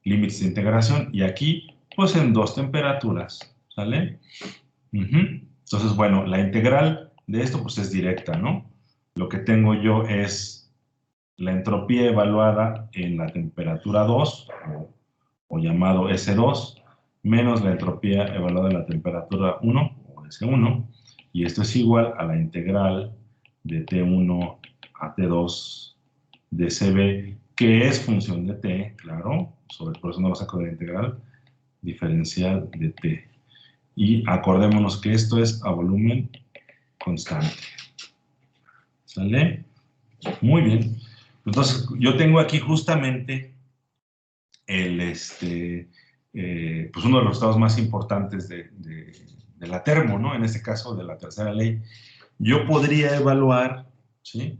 límites de integración y aquí, pues en dos temperaturas, ¿sale? Entonces, bueno, la integral de esto, pues es directa, ¿no? Lo que tengo yo es la entropía evaluada en la temperatura 2, o llamado S2, menos la entropía evaluada en la temperatura 1, o S1, y esto es igual a la integral de T1 a T2 de CB, que es función de T, claro, por eso no lo saco de la integral diferencial de T. Y acordémonos que esto es a volumen constante. ¿Sale? Muy bien. Entonces, yo tengo aquí justamente pues uno de los estados más importantes de la termo, ¿no? En este caso, de la tercera ley. Yo podría evaluar, ¿sí?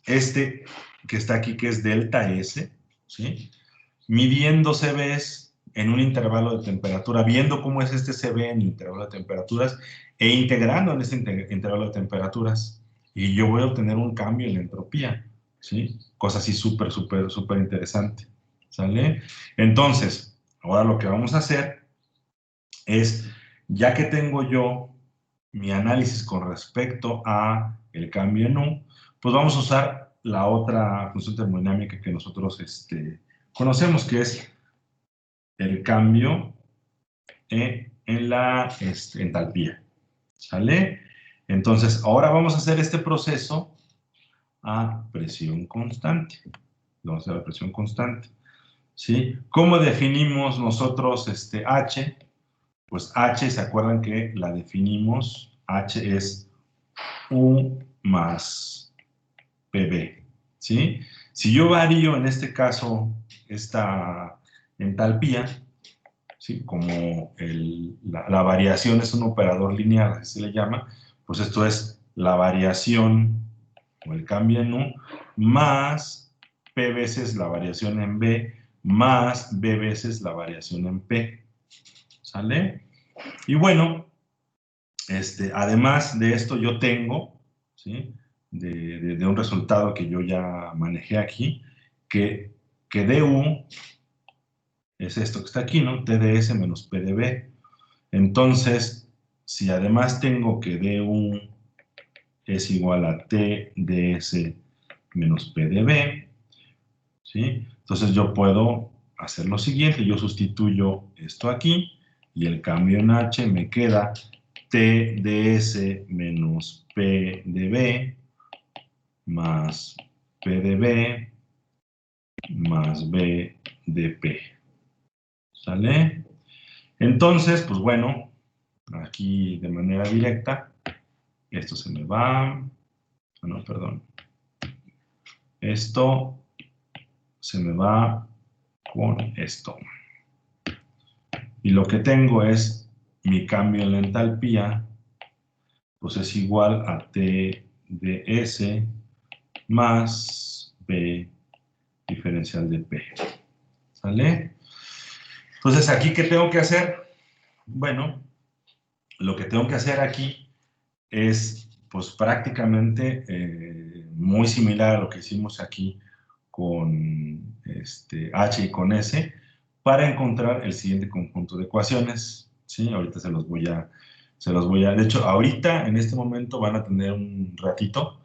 Este que está aquí, que es delta S, ¿sí? Midiendo CVs en un intervalo de temperatura, viendo cómo es este CV en intervalo de temperaturas e integrando en este intervalo de temperaturas. Y yo voy a obtener un cambio en la entropía, ¿sí? Cosa así súper interesante, ¿sale? Entonces, ahora lo que vamos a hacer es, ya que tengo yo mi análisis con respecto a el cambio en U, pues vamos a usar la otra función termodinámica que nosotros conocemos, que es el cambio en la entalpía. ¿Sale? Entonces, ahora vamos a hacer este proceso a presión constante. Vamos a hacer a presión constante. ¿Sí? ¿Cómo definimos nosotros H? Pues H, ¿se acuerdan que la definimos? H es U más PB. ¿Sí? Si yo varío en este caso esta entalpía, ¿sí? Como la variación es un operador lineal, así se le llama, pues esto es la variación o el cambio en U más P veces la variación en B más B veces la variación en P. ¿Sale? Y bueno, además de esto yo tengo, ¿sí? de un resultado que yo ya manejé aquí, que du es esto que está aquí, ¿no? TDS menos PDB. Entonces, si además tengo que du es igual a TDS menos PDB, ¿sí? Entonces yo puedo hacer lo siguiente, yo sustituyo esto aquí y el cambio en H me queda TDS menos PDB más PDB más BDP. ¿Sale? Entonces, pues bueno, aquí de manera directa, esto se me va, no, perdón, esto se me va con esto. Y lo que tengo es mi cambio en la entalpía, pues es igual a TdS más B diferencial de P. ¿Sale? Entonces, ¿aquí qué tengo que hacer? Bueno, lo que tengo que hacer aquí es, pues prácticamente muy similar a lo que hicimos aquí con H y con S, para encontrar el siguiente conjunto de ecuaciones, ¿sí? Ahorita se los voy a, de hecho, ahorita, en este momento, van a tener un ratito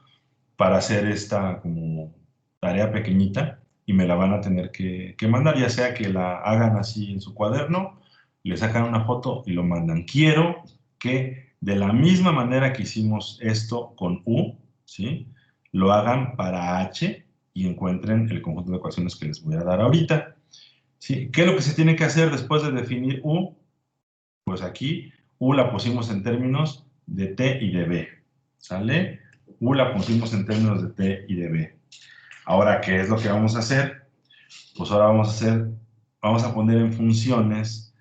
para hacer esta como tarea pequeñita y me la van a tener que mandar, ya sea que la hagan así en su cuaderno, le sacan una foto y lo mandan. Quiero que de la misma manera que hicimos esto con U, ¿sí? Lo hagan para H y encuentren el conjunto de ecuaciones que les voy a dar ahorita. ¿Sí? ¿Qué es lo que se tiene que hacer después de definir U? Pues aquí U la pusimos en términos de T y de B, ¿sale? U la pusimos en términos de T y de B. Ahora, ¿qué es lo que vamos a hacer? Pues ahora vamos a poner en funciones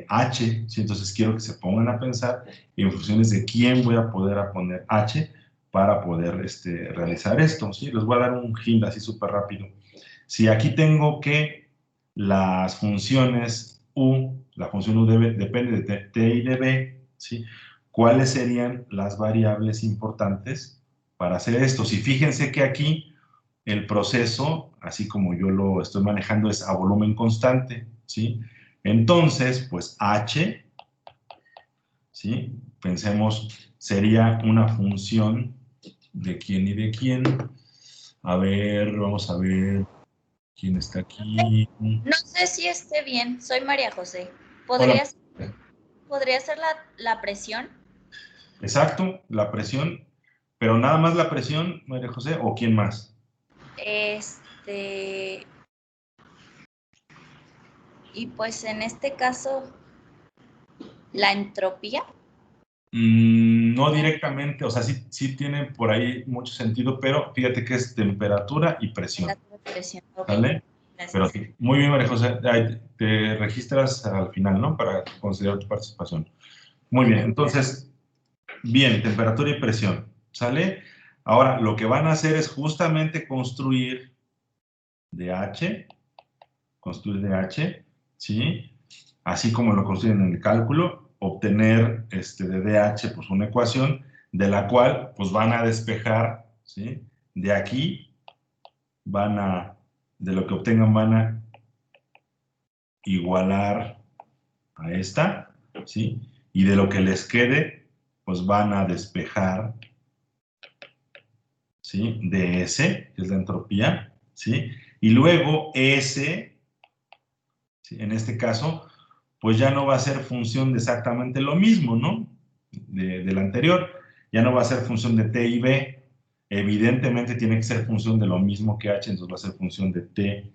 H, ¿sí? Entonces quiero que se pongan a pensar en funciones de quién voy a poder poner H para poder realizar esto, ¿sí? Les voy a dar un hint así súper rápido. Si aquí tengo que las funciones U, la función U depende de T y de B, ¿sí? ¿Cuáles serían las variables importantes para hacer esto? Si fíjense que aquí el proceso, así como yo lo estoy manejando, es a volumen constante, ¿sí? Entonces, pues H, ¿sí? Pensemos, sería una función de quién y de quién. A ver, vamos a ver quién está aquí. No sé si esté bien, soy María José. Hola. ¿Podría ser la presión? Exacto, la presión, pero nada más la presión, María José, ¿o quién más? Y pues en este caso, la entropía. No directamente, o sea, sí tiene por ahí mucho sentido, pero fíjate que es temperatura y presión. Okay. ¿Vale? Pero sí, muy bien, María José. Te registras al final, ¿no? Para considerar tu participación. Muy bien, entonces, bien, temperatura y presión, ¿sale? Ahora, lo que van a hacer es justamente construir de H, ¿sí? Así como lo construyen en el cálculo, obtener de DH pues una ecuación de la cual pues van a despejar, ¿sí? De aquí de lo que obtengan van a igualar a esta, ¿sí? Y de lo que les quede pues van a despejar, ¿sí? De S, que es la entropía, ¿sí? Y luego S, ¿sí? En este caso, pues ya no va a ser función de exactamente lo mismo, ¿no? Del anterior. Ya no va a ser función de T y B. Evidentemente tiene que ser función de lo mismo que H, entonces va a ser función de T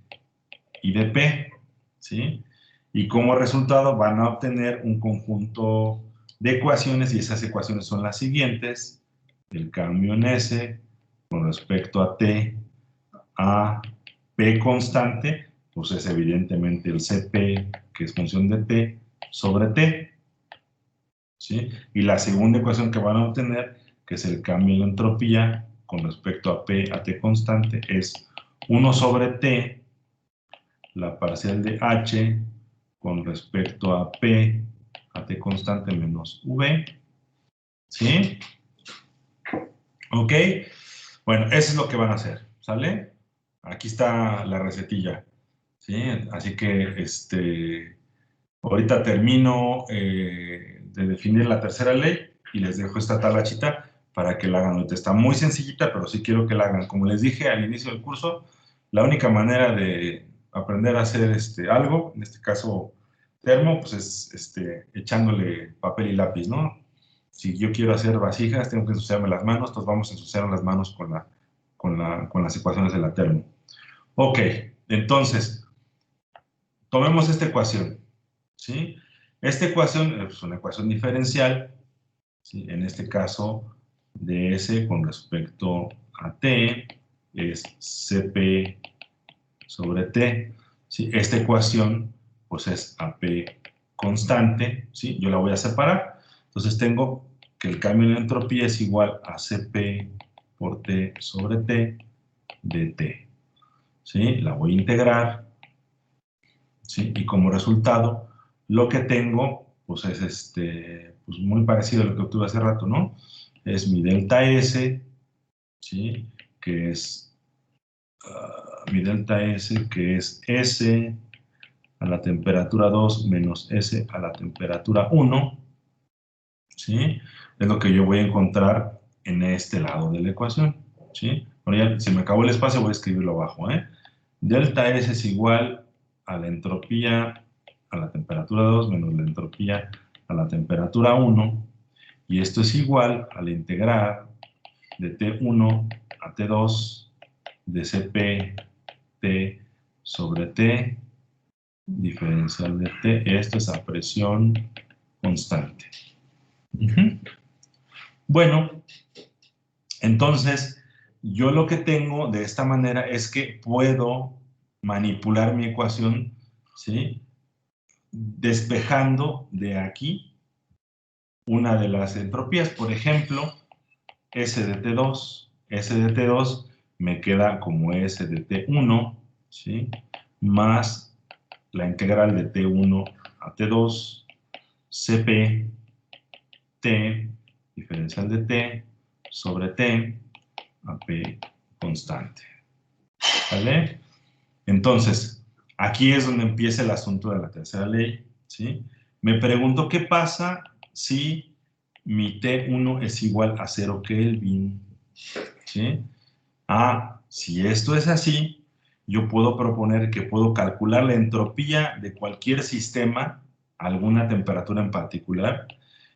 y de P, ¿sí? Y como resultado van a obtener un conjunto de ecuaciones, y esas ecuaciones son las siguientes. El cambio en S con respecto a T a P constante, pues es evidentemente el Cp, que es función de T, sobre T, ¿sí? Y la segunda ecuación que van a obtener, que es el cambio de entropía con respecto a P a T constante, es 1 sobre T, la parcial de H con respecto a P a T constante menos V, ¿sí? ¿Ok? Bueno, eso es lo que van a hacer, ¿sale? Aquí está la recetilla, ¿sí? Así que ahorita termino de definir la tercera ley y les dejo esta tablachita para que la hagan. Ahorita está muy sencillita, pero sí quiero que la hagan. Como les dije al inicio del curso, la única manera de aprender a hacer algo, en este caso termo, pues es echándole papel y lápiz, ¿no? Si yo quiero hacer vasijas, tengo que ensuciarme las manos, entonces vamos a ensuciar las manos con las ecuaciones de la termo. Ok, entonces, tomemos esta ecuación, ¿sí? Esta ecuación es una ecuación diferencial, ¿sí? En este caso, de S con respecto a T es Cp sobre T, ¿sí? Esta ecuación, pues es AP constante, ¿sí? Yo la voy a separar. Entonces tengo que el cambio en entropía es igual a Cp por T sobre T de T, ¿sí? La voy a integrar, ¿sí? Y como resultado, lo que tengo, pues es pues muy parecido a lo que obtuve hace rato, ¿no? Es mi delta S, ¿sí? Que es mi delta S, que es S a la temperatura 2 menos S a la temperatura 1, ¿sí? Es lo que yo voy a encontrar en este lado de la ecuación, ¿sí? Bueno, ya se me acabó el espacio, voy a escribirlo abajo, ¿eh? Delta S es igual a la entropía a la temperatura 2 menos la entropía a la temperatura 1, y esto es igual a la integral de T1 a T2 de Cp T sobre T diferencial de T. Esto es a presión constante. Bueno, entonces, yo lo que tengo de esta manera es que puedo manipular mi ecuación, ¿sí? Despejando de aquí una de las entropías. Por ejemplo, S de T2. S de T2 me queda como S de T1, ¿sí? Más la integral de T1 a T2, CP, T, diferencial de T, sobre T, a P constante. ¿Vale? Entonces, aquí es donde empieza el asunto de la tercera ley, ¿sí? Me pregunto qué pasa si mi T1 es igual a 0 Kelvin, ¿sí? Si esto es así, yo puedo proponer que puedo calcular la entropía de cualquier sistema a alguna temperatura en particular,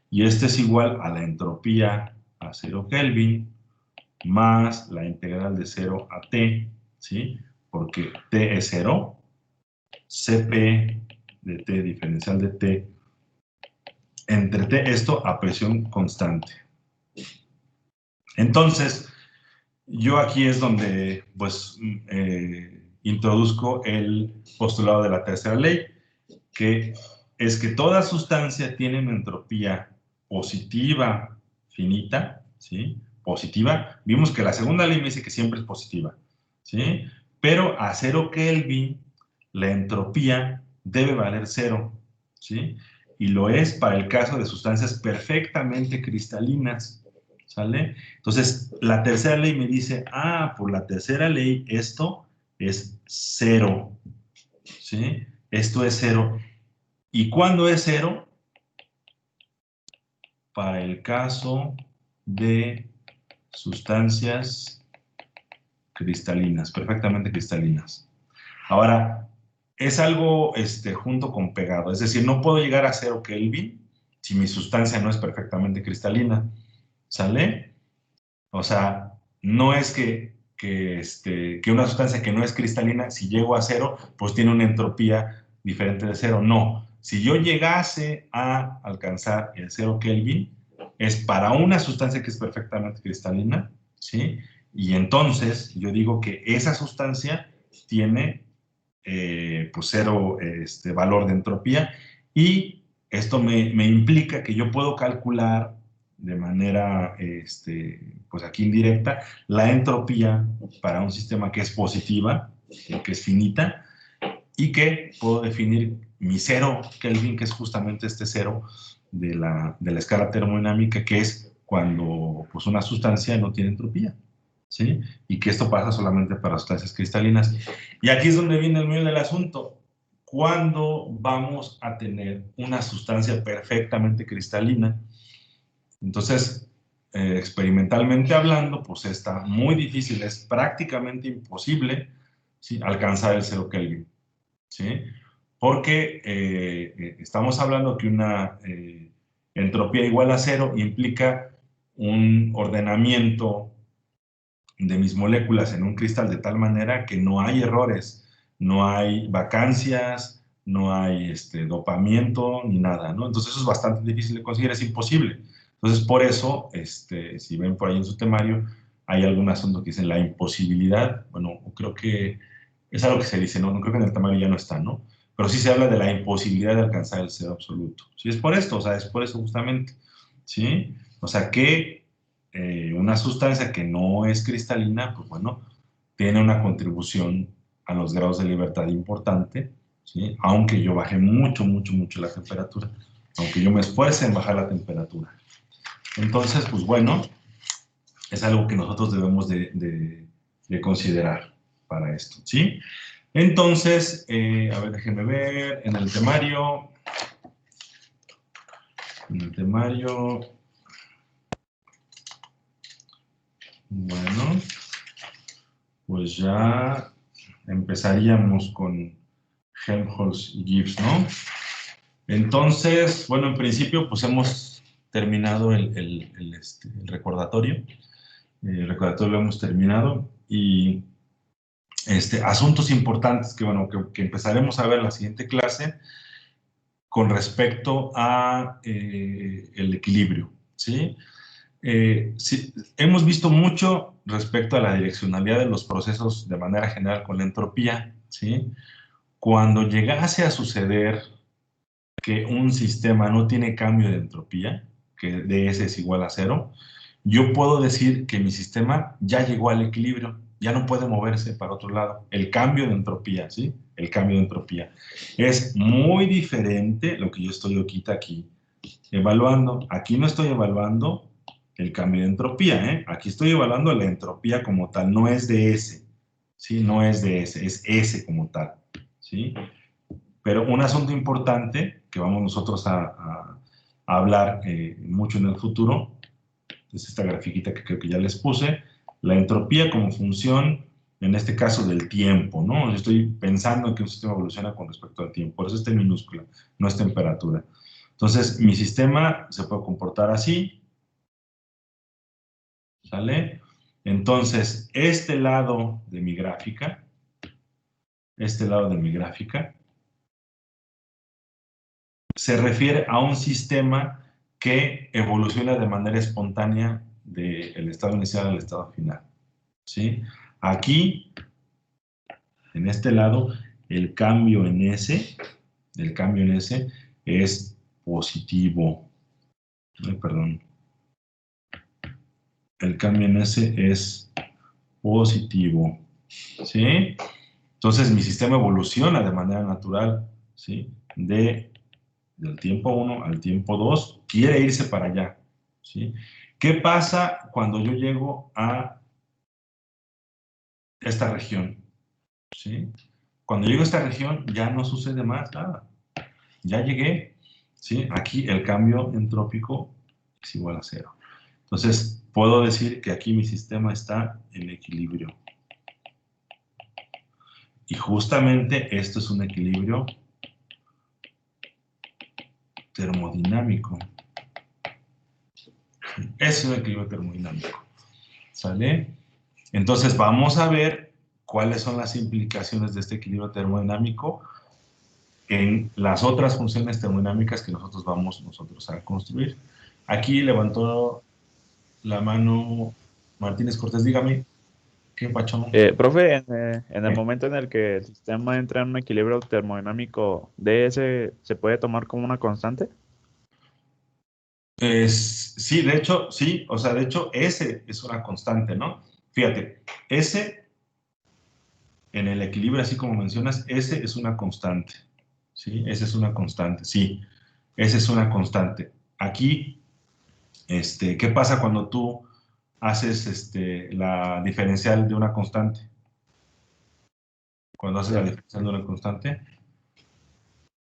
y este es igual a la entropía a 0 Kelvin más la integral de 0 a T, ¿sí? Porque T es 0, Cp de T diferencial de T entre T, esto a presión constante. Entonces, yo aquí es donde, pues, introduzco el postulado de la tercera ley, que es que toda sustancia tiene una entropía positiva finita, ¿sí? Positiva. Vimos que la segunda ley me dice que siempre es positiva, ¿sí? Pero a 0 Kelvin, la entropía debe valer 0, ¿sí? Y lo es para el caso de sustancias perfectamente cristalinas, ¿sale? Entonces, la tercera ley me dice, por la tercera ley esto es 0, ¿sí? Esto es 0. ¿Y cuándo es 0? Para el caso de sustancias cristalinas, perfectamente cristalinas. Ahora, es algo junto con pegado, es decir, no puedo llegar a 0 Kelvin si mi sustancia no es perfectamente cristalina, ¿sale? O sea, no es que una sustancia que no es cristalina, si llego a 0, pues tiene una entropía diferente de 0. No. Si yo llegase a alcanzar el 0 Kelvin, es para una sustancia que es perfectamente cristalina, ¿sí? Y entonces yo digo que esa sustancia tiene pues 0 valor de entropía, y esto me implica que yo puedo calcular de manera, pues aquí indirecta, la entropía para un sistema que es positiva, que es finita, y que puedo definir mi 0 Kelvin, que es justamente este 0 de la escala termodinámica, que es cuando pues, una sustancia no tiene entropía, ¿sí? Y que esto pasa solamente para sustancias cristalinas. Y aquí es donde viene el medio del asunto. ¿Cuándo vamos a tener una sustancia perfectamente cristalina? Entonces, experimentalmente hablando, pues está muy difícil, es prácticamente imposible, ¿sí?, alcanzar el 0 Kelvin, ¿sí? Porque estamos hablando que una entropía igual a 0 implica un ordenamiento de mis moléculas en un cristal de tal manera que no hay errores, no hay vacancias, no hay dopamiento ni nada, ¿no? Entonces eso es bastante difícil de conseguir, es imposible. Entonces por eso, si ven por ahí en su temario, hay algún asunto que dice la imposibilidad, bueno, creo que es algo que se dice, ¿no? No creo que en el temario ya no está, ¿no? Pero sí se habla de la imposibilidad de alcanzar el cero absoluto. Sí, es por esto, o sea, es por eso justamente, ¿sí? O sea, que una sustancia que no es cristalina, pues bueno, tiene una contribución a los grados de libertad importante, ¿sí? Aunque yo baje mucho, mucho, mucho la temperatura, aunque yo me esfuerce en bajar la temperatura. Entonces, pues bueno, es algo que nosotros debemos de considerar para esto, ¿sí? Entonces, a ver, déjenme ver, en el temario, bueno, pues ya empezaríamos con Helmholtz y Gibbs, ¿no? Entonces, bueno, en principio, pues hemos terminado el recordatorio. El recordatorio lo hemos terminado, y asuntos importantes que, bueno, que empezaremos a ver en la siguiente clase. con respecto a el equilibrio, ¿sí? Sí, hemos visto mucho respecto a la direccionalidad de los procesos de manera general con la entropía, ¿sí? Cuando llegase a suceder que un sistema no tiene cambio de entropía, que ds es igual a 0, yo puedo decir que mi sistema ya llegó al equilibrio, ya no puede moverse para otro lado. El cambio de entropía, ¿sí? El cambio de entropía. Es muy diferente lo que yo estoy ahorita aquí evaluando. Aquí no estoy evaluando el cambio de entropía, ¿eh? Aquí estoy evaluando la entropía como tal, no es de S, ¿sí? No es de S, es S como tal, ¿sí? Pero un asunto importante que vamos nosotros a hablar mucho en el futuro, es esta grafiquita que creo que ya les puse, la entropía como función, en este caso del tiempo, ¿no? Yo estoy pensando en que un sistema evoluciona con respecto al tiempo, por eso está en minúscula, no es temperatura. Entonces, mi sistema se puede comportar así, ¿sale? Entonces, este lado de mi gráfica, se refiere a un sistema que evoluciona de manera espontánea del estado inicial al estado final, ¿sí? Aquí, en este lado, el cambio en S es positivo. Perdón. El cambio en S es positivo, ¿sí? Entonces, mi sistema evoluciona de manera natural, ¿sí? Del tiempo 1 al tiempo 2, quiere irse para allá, ¿sí? ¿Qué pasa cuando yo llego a esta región? ¿Sí? Cuando llego a esta región ya no sucede más nada. Ya llegué, ¿sí? Aquí el cambio entrópico es igual a 0. Entonces, puedo decir que aquí mi sistema está en equilibrio. Y justamente esto es un equilibrio termodinámico. Es un equilibrio termodinámico. ¿Sale? Entonces vamos a ver cuáles son las implicaciones de este equilibrio termodinámico en las otras funciones termodinámicas que nosotros vamos a construir. Aquí levantó la mano Martínez Cortés, dígame, ¿qué pachón? Profe, en el momento en el que el sistema entra en un equilibrio termodinámico, ¿ds se puede tomar como una constante? Sí, de hecho, sí, o sea, de hecho, S es una constante, ¿no? Fíjate, S en el equilibrio, así como mencionas, S es una constante, ¿sí? S es una constante, sí, S es una constante. Aquí, ¿qué pasa cuando tú haces la diferencial de una constante? Cuando haces la diferencial de una constante,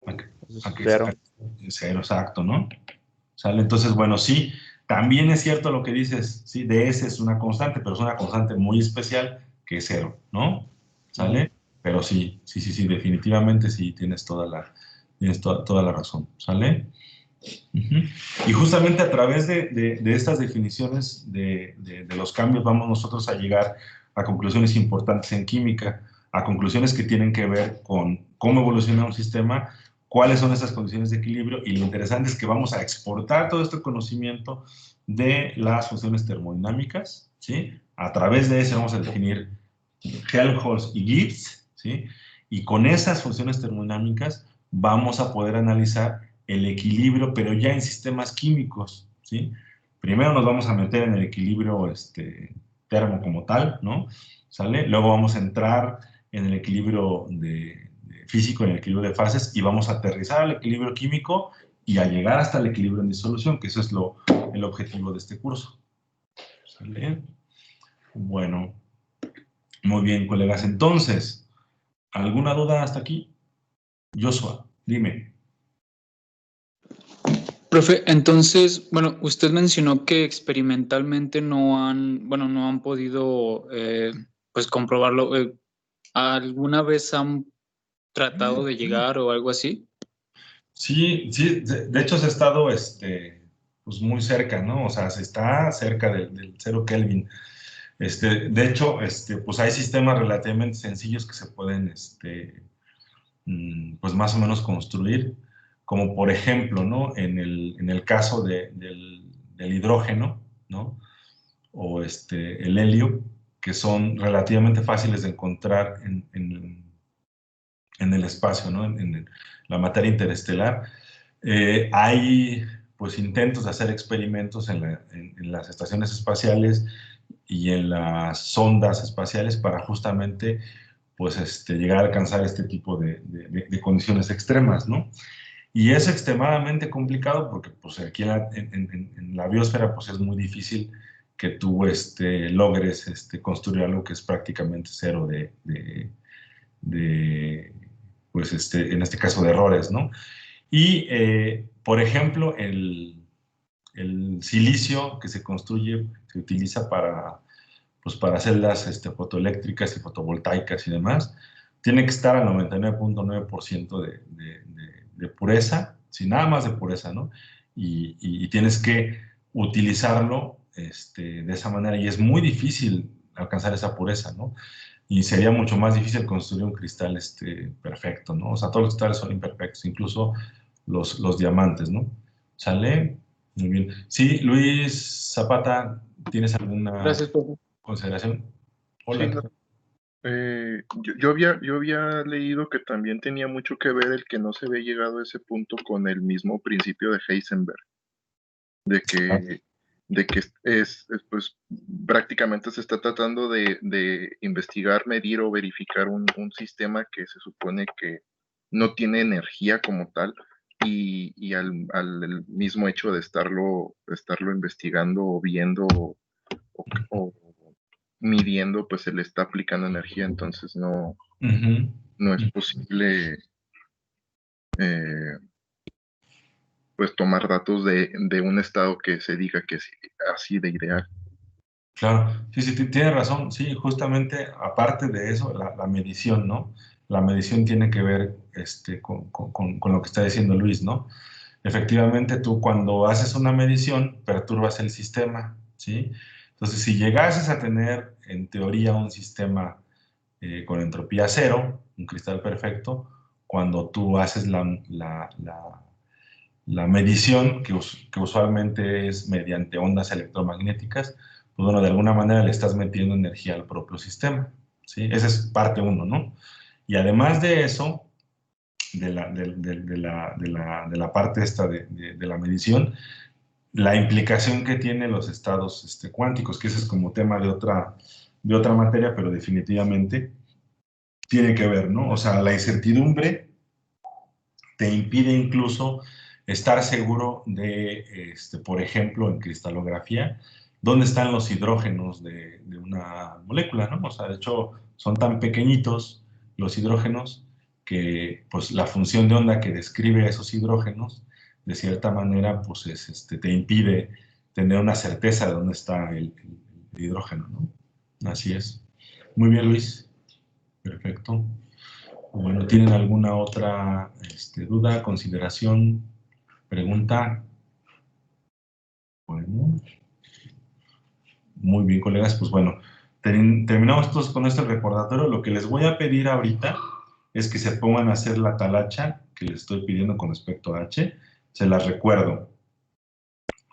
aquí Cero. cero, exacto, ¿no? ¿Sale? Entonces, bueno, sí, también es cierto lo que dices, sí, ds es una constante, pero es una constante muy especial que es 0, ¿no? ¿Sale? Pero sí, definitivamente sí tienes toda la razón, ¿sale? Y justamente a través de estas definiciones de los cambios vamos nosotros a llegar a conclusiones importantes en química, a conclusiones que tienen que ver con cómo evoluciona un sistema, cuáles son esas condiciones de equilibrio, y lo interesante es que vamos a exportar todo este conocimiento de las funciones termodinámicas, ¿sí? A través de eso vamos a definir Helmholtz y Gibbs, ¿sí? Y con esas funciones termodinámicas vamos a poder analizar el equilibrio, pero ya en sistemas químicos, ¿sí? Primero nos vamos a meter en el equilibrio termo como tal, ¿no? ¿Sale? Luego vamos a entrar en el equilibrio físico, en el equilibrio de fases, y vamos a aterrizar al equilibrio químico y a llegar hasta el equilibrio en disolución, que eso es el objetivo de este curso. ¿Sale? Bueno, muy bien, colegas. Entonces, ¿alguna duda hasta aquí? Joshua, dime. Profe, entonces, bueno, usted mencionó que experimentalmente no han podido, pues, comprobarlo. ¿Alguna vez han tratado de llegar o algo así? Sí, de hecho se ha estado pues muy cerca, ¿no? O sea, se está cerca del 0 Kelvin. De hecho, pues hay sistemas relativamente sencillos que se pueden, pues más o menos construir como por ejemplo, ¿no? En el caso del hidrógeno, ¿no? O el helio, que son relativamente fáciles de encontrar en el espacio, ¿no? En la materia interestelar. Hay pues intentos de hacer experimentos en las estaciones espaciales y en las sondas espaciales para justamente pues llegar a alcanzar este tipo de condiciones extremas, ¿no? Y es extremadamente complicado porque pues aquí en la biosfera pues es muy difícil que tú logres construir algo que es prácticamente cero pues en este caso de errores, ¿no? Y, por ejemplo, el silicio que se construye, se utiliza pues para celdas fotoeléctricas y fotovoltaicas y demás, tiene que estar al 99.9% de pureza, sin nada más de pureza, ¿no? Y tienes que utilizarlo de esa manera, y es muy difícil alcanzar esa pureza, ¿no? Y sería mucho más difícil construir un cristal perfecto, ¿no? O sea, todos los cristales son imperfectos, incluso los diamantes, ¿no? ¿Sale? Muy bien. Sí, Luis Zapata, ¿tienes alguna Gracias, profe. consideración? Hola. Sí, no, yo había leído que también tenía mucho que ver el que no se había llegado a ese punto con el mismo principio de Heisenberg, de que pues prácticamente se está tratando de investigar, medir o verificar un sistema que se supone que no tiene energía como tal, y al mismo hecho de estarlo investigando o viendo o midiendo, pues se le está aplicando energía, entonces no es posible pues tomar datos de un estado que se diga que es así de ideal. Claro, sí, tiene razón, sí, justamente aparte de eso, la medición, ¿no? La medición tiene que ver con lo que está diciendo Luis, ¿no? Efectivamente, tú cuando haces una medición, perturbas el sistema, ¿sí? Entonces, si llegases a tener, en teoría, un sistema con entropía cero, un cristal perfecto, cuando tú haces la medición, que usualmente es mediante ondas electromagnéticas, pues bueno, de alguna manera le estás metiendo energía al propio sistema, ¿sí? Esa es parte uno, ¿no? Y además de eso, de la parte esta de la medición, la implicación que tienen los estados cuánticos, que ese es como tema de otra materia, pero definitivamente tiene que ver, ¿no? O sea, la incertidumbre te impide incluso estar seguro de, por ejemplo, en cristalografía, dónde están los hidrógenos de una molécula, ¿no? O sea, de hecho, son tan pequeñitos los hidrógenos que, pues, la función de onda que describe esos hidrógenos, de cierta manera, pues, te impide tener una certeza de dónde está el hidrógeno, ¿no? Así es. Muy bien, Luis. Perfecto. Bueno, ¿tienen alguna otra duda, consideración, pregunta? Bueno, muy bien, colegas. Pues bueno, terminamos con este recordatorio. Lo que les voy a pedir ahorita es que se pongan a hacer la talacha que les estoy pidiendo con respecto a H. Se las recuerdo,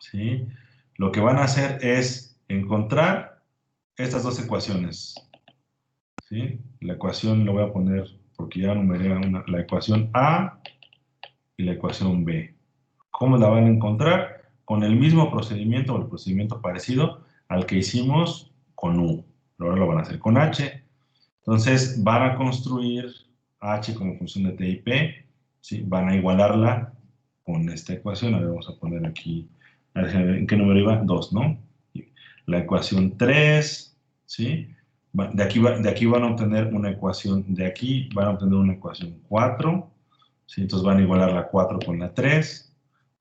¿sí? Lo que van a hacer es encontrar estas dos ecuaciones, ¿sí? La ecuación, lo voy a poner porque ya numeré la ecuación A y la ecuación B. ¿Cómo la van a encontrar? Con el mismo procedimiento o el procedimiento parecido al que hicimos con U. Pero ahora lo van a hacer con H. Entonces van a construir H como función de T y P, ¿sí? Van a igualarla con esta ecuación. A ver, vamos a poner aquí, a ver, ¿en qué número iba? 2, ¿no? La ecuación 3, ¿sí? De aquí van a obtener una ecuación, de aquí van a obtener una ecuación 4, ¿sí? Entonces van a igualar la 4 con la 3,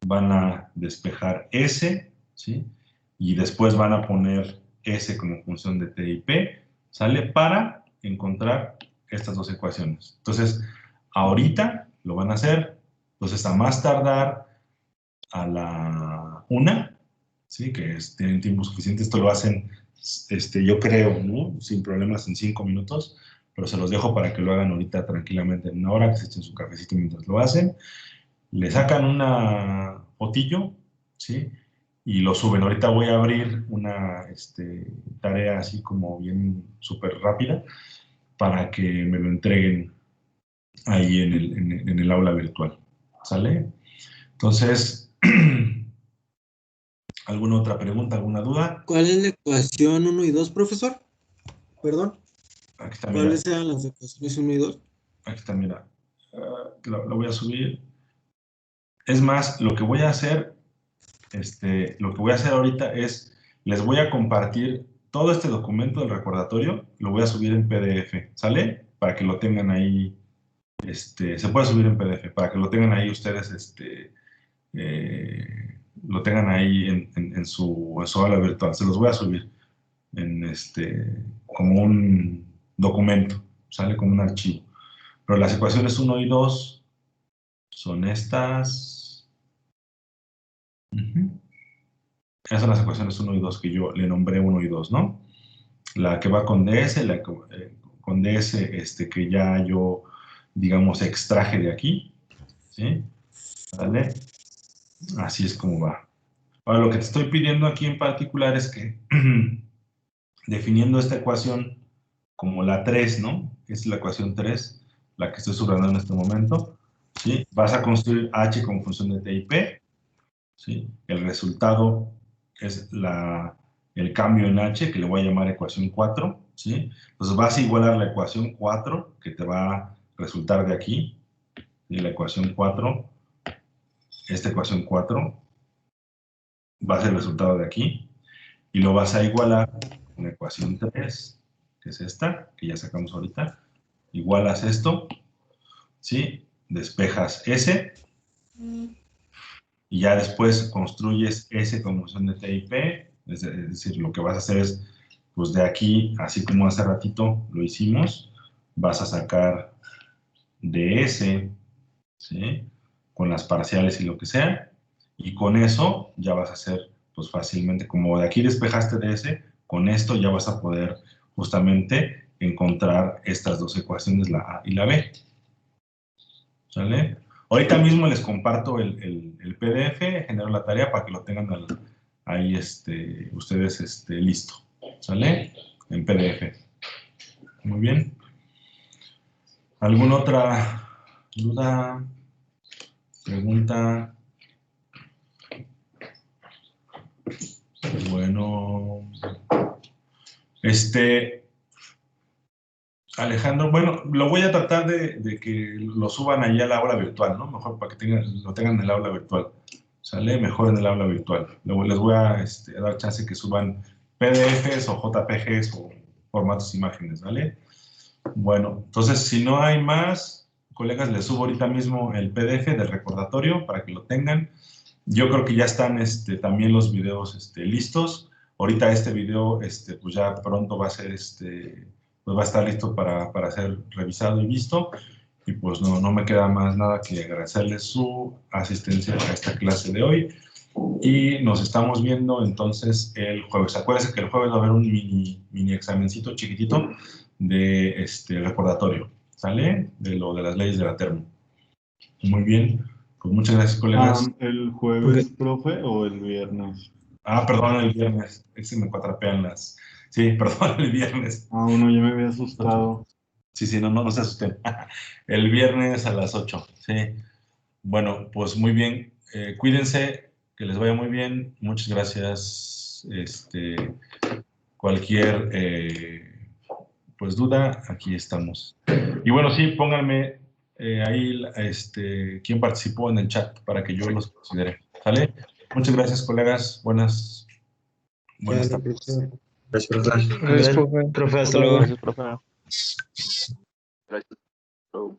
van a despejar S, ¿sí? Y después van a poner S como función de T y P, ¿sale? Para encontrar estas dos ecuaciones. Entonces, ahorita lo van a hacer, entonces a más tardar a la 1, ¿sí? Que tienen tiempo suficiente, esto lo hacen, yo creo, ¿no? Sin problemas en 5 minutos, pero se los dejo para que lo hagan ahorita tranquilamente en una hora, que se echen su cafecito mientras lo hacen. le sacan una fotillo, ¿sí? Y lo suben. Ahorita voy a abrir una tarea así como bien súper rápida para que me lo entreguen ahí en el aula virtual. ¿Sale? Entonces, ¿alguna otra pregunta, alguna duda? ¿Cuál es la ecuación 1 y 2, profesor? Perdón. Aquí está, mira. ¿Cuáles eran las ecuaciones 1 y 2? Aquí está, mira. Lo voy a subir. Es más, lo que voy a hacer, ahorita es, les voy a compartir todo este documento del recordatorio, lo voy a subir en PDF, ¿sale? Para que lo tengan ahí, se puede subir en PDF, para que lo tengan ahí ustedes, lo tengan ahí en su aula virtual. Se los voy a subir como un documento, ¿sale? Como un archivo. Pero las ecuaciones 1 y 2 son estas. Esas son las ecuaciones 1 y 2 que yo le nombré 1 y 2, ¿no? La que va con DS, con DS que ya yo, digamos, extraje de aquí, ¿sí? ¿Vale? Así es como va. Ahora, lo que te estoy pidiendo aquí en particular es que, definiendo esta ecuación como la 3, ¿no? Es la ecuación 3, la que estoy subrayando en este momento, ¿sí? Vas a construir H como función de T y P, ¿sí? El resultado es el cambio en H, que le voy a llamar ecuación 4, ¿sí? Entonces vas a igualar la ecuación 4, que te va a resultar de aquí, y la ecuación 4, esta ecuación 4, va a ser el resultado de aquí, y lo vas a igualar con la ecuación 3, que es esta, que ya sacamos ahorita. Igualas esto, ¿sí? Despejas S, y ya después construyes S como función de T y P, es decir, lo que vas a hacer es, pues de aquí, así como hace ratito lo hicimos, vas a sacar de S, ¿sí? Con las parciales y lo que sea, y con eso ya vas a hacer, pues fácilmente, como de aquí despejaste de S, con esto ya vas a poder justamente encontrar estas dos ecuaciones, la A y la B. ¿Sale? Ahorita mismo les comparto el PDF, genero la tarea para que lo tengan ahí ustedes listo. ¿Sale? En PDF. Muy bien. ¿Alguna otra duda? ¿Pregunta? Bueno. Alejandro, bueno, lo voy a tratar de que lo suban allá a la aula virtual, ¿no? Mejor para que lo tengan en el aula virtual. ¿Sale? Mejor en el aula virtual. Luego les voy a dar chance que suban PDFs o JPGs o formatos imágenes, ¿vale? Bueno, entonces, si no hay más, colegas, les subo ahorita mismo el PDF del recordatorio para que lo tengan. Yo creo que ya están también los videos listos. Ahorita este video, pues ya pronto va a ser, pues va a estar listo para ser revisado y visto. Y pues no me queda más nada que agradecerles su asistencia a esta clase de hoy. Y nos estamos viendo entonces el jueves. Acuérdense que el jueves va a haber un mini examencito chiquitito de recordatorio, ¿sale? De las leyes de la termo. Muy bien. Pues muchas gracias, colegas. ¿El jueves, profe, o el viernes? Perdón, el viernes. Me cuatrapean las... Sí, perdón, el viernes. Uno ya me había asustado. Sí, no se asusten. El viernes a las 8, sí. Bueno, pues muy bien. Cuídense, que les vaya muy bien. Muchas gracias. Cualquier pues duda, aquí estamos. Y bueno, sí, pónganme ahí quién participó en el chat para que yo los considere. ¿Sale? Muchas gracias, colegas. Buenas tardes. Gracias, profe. Hasta luego. Gracias, profe. Gracias.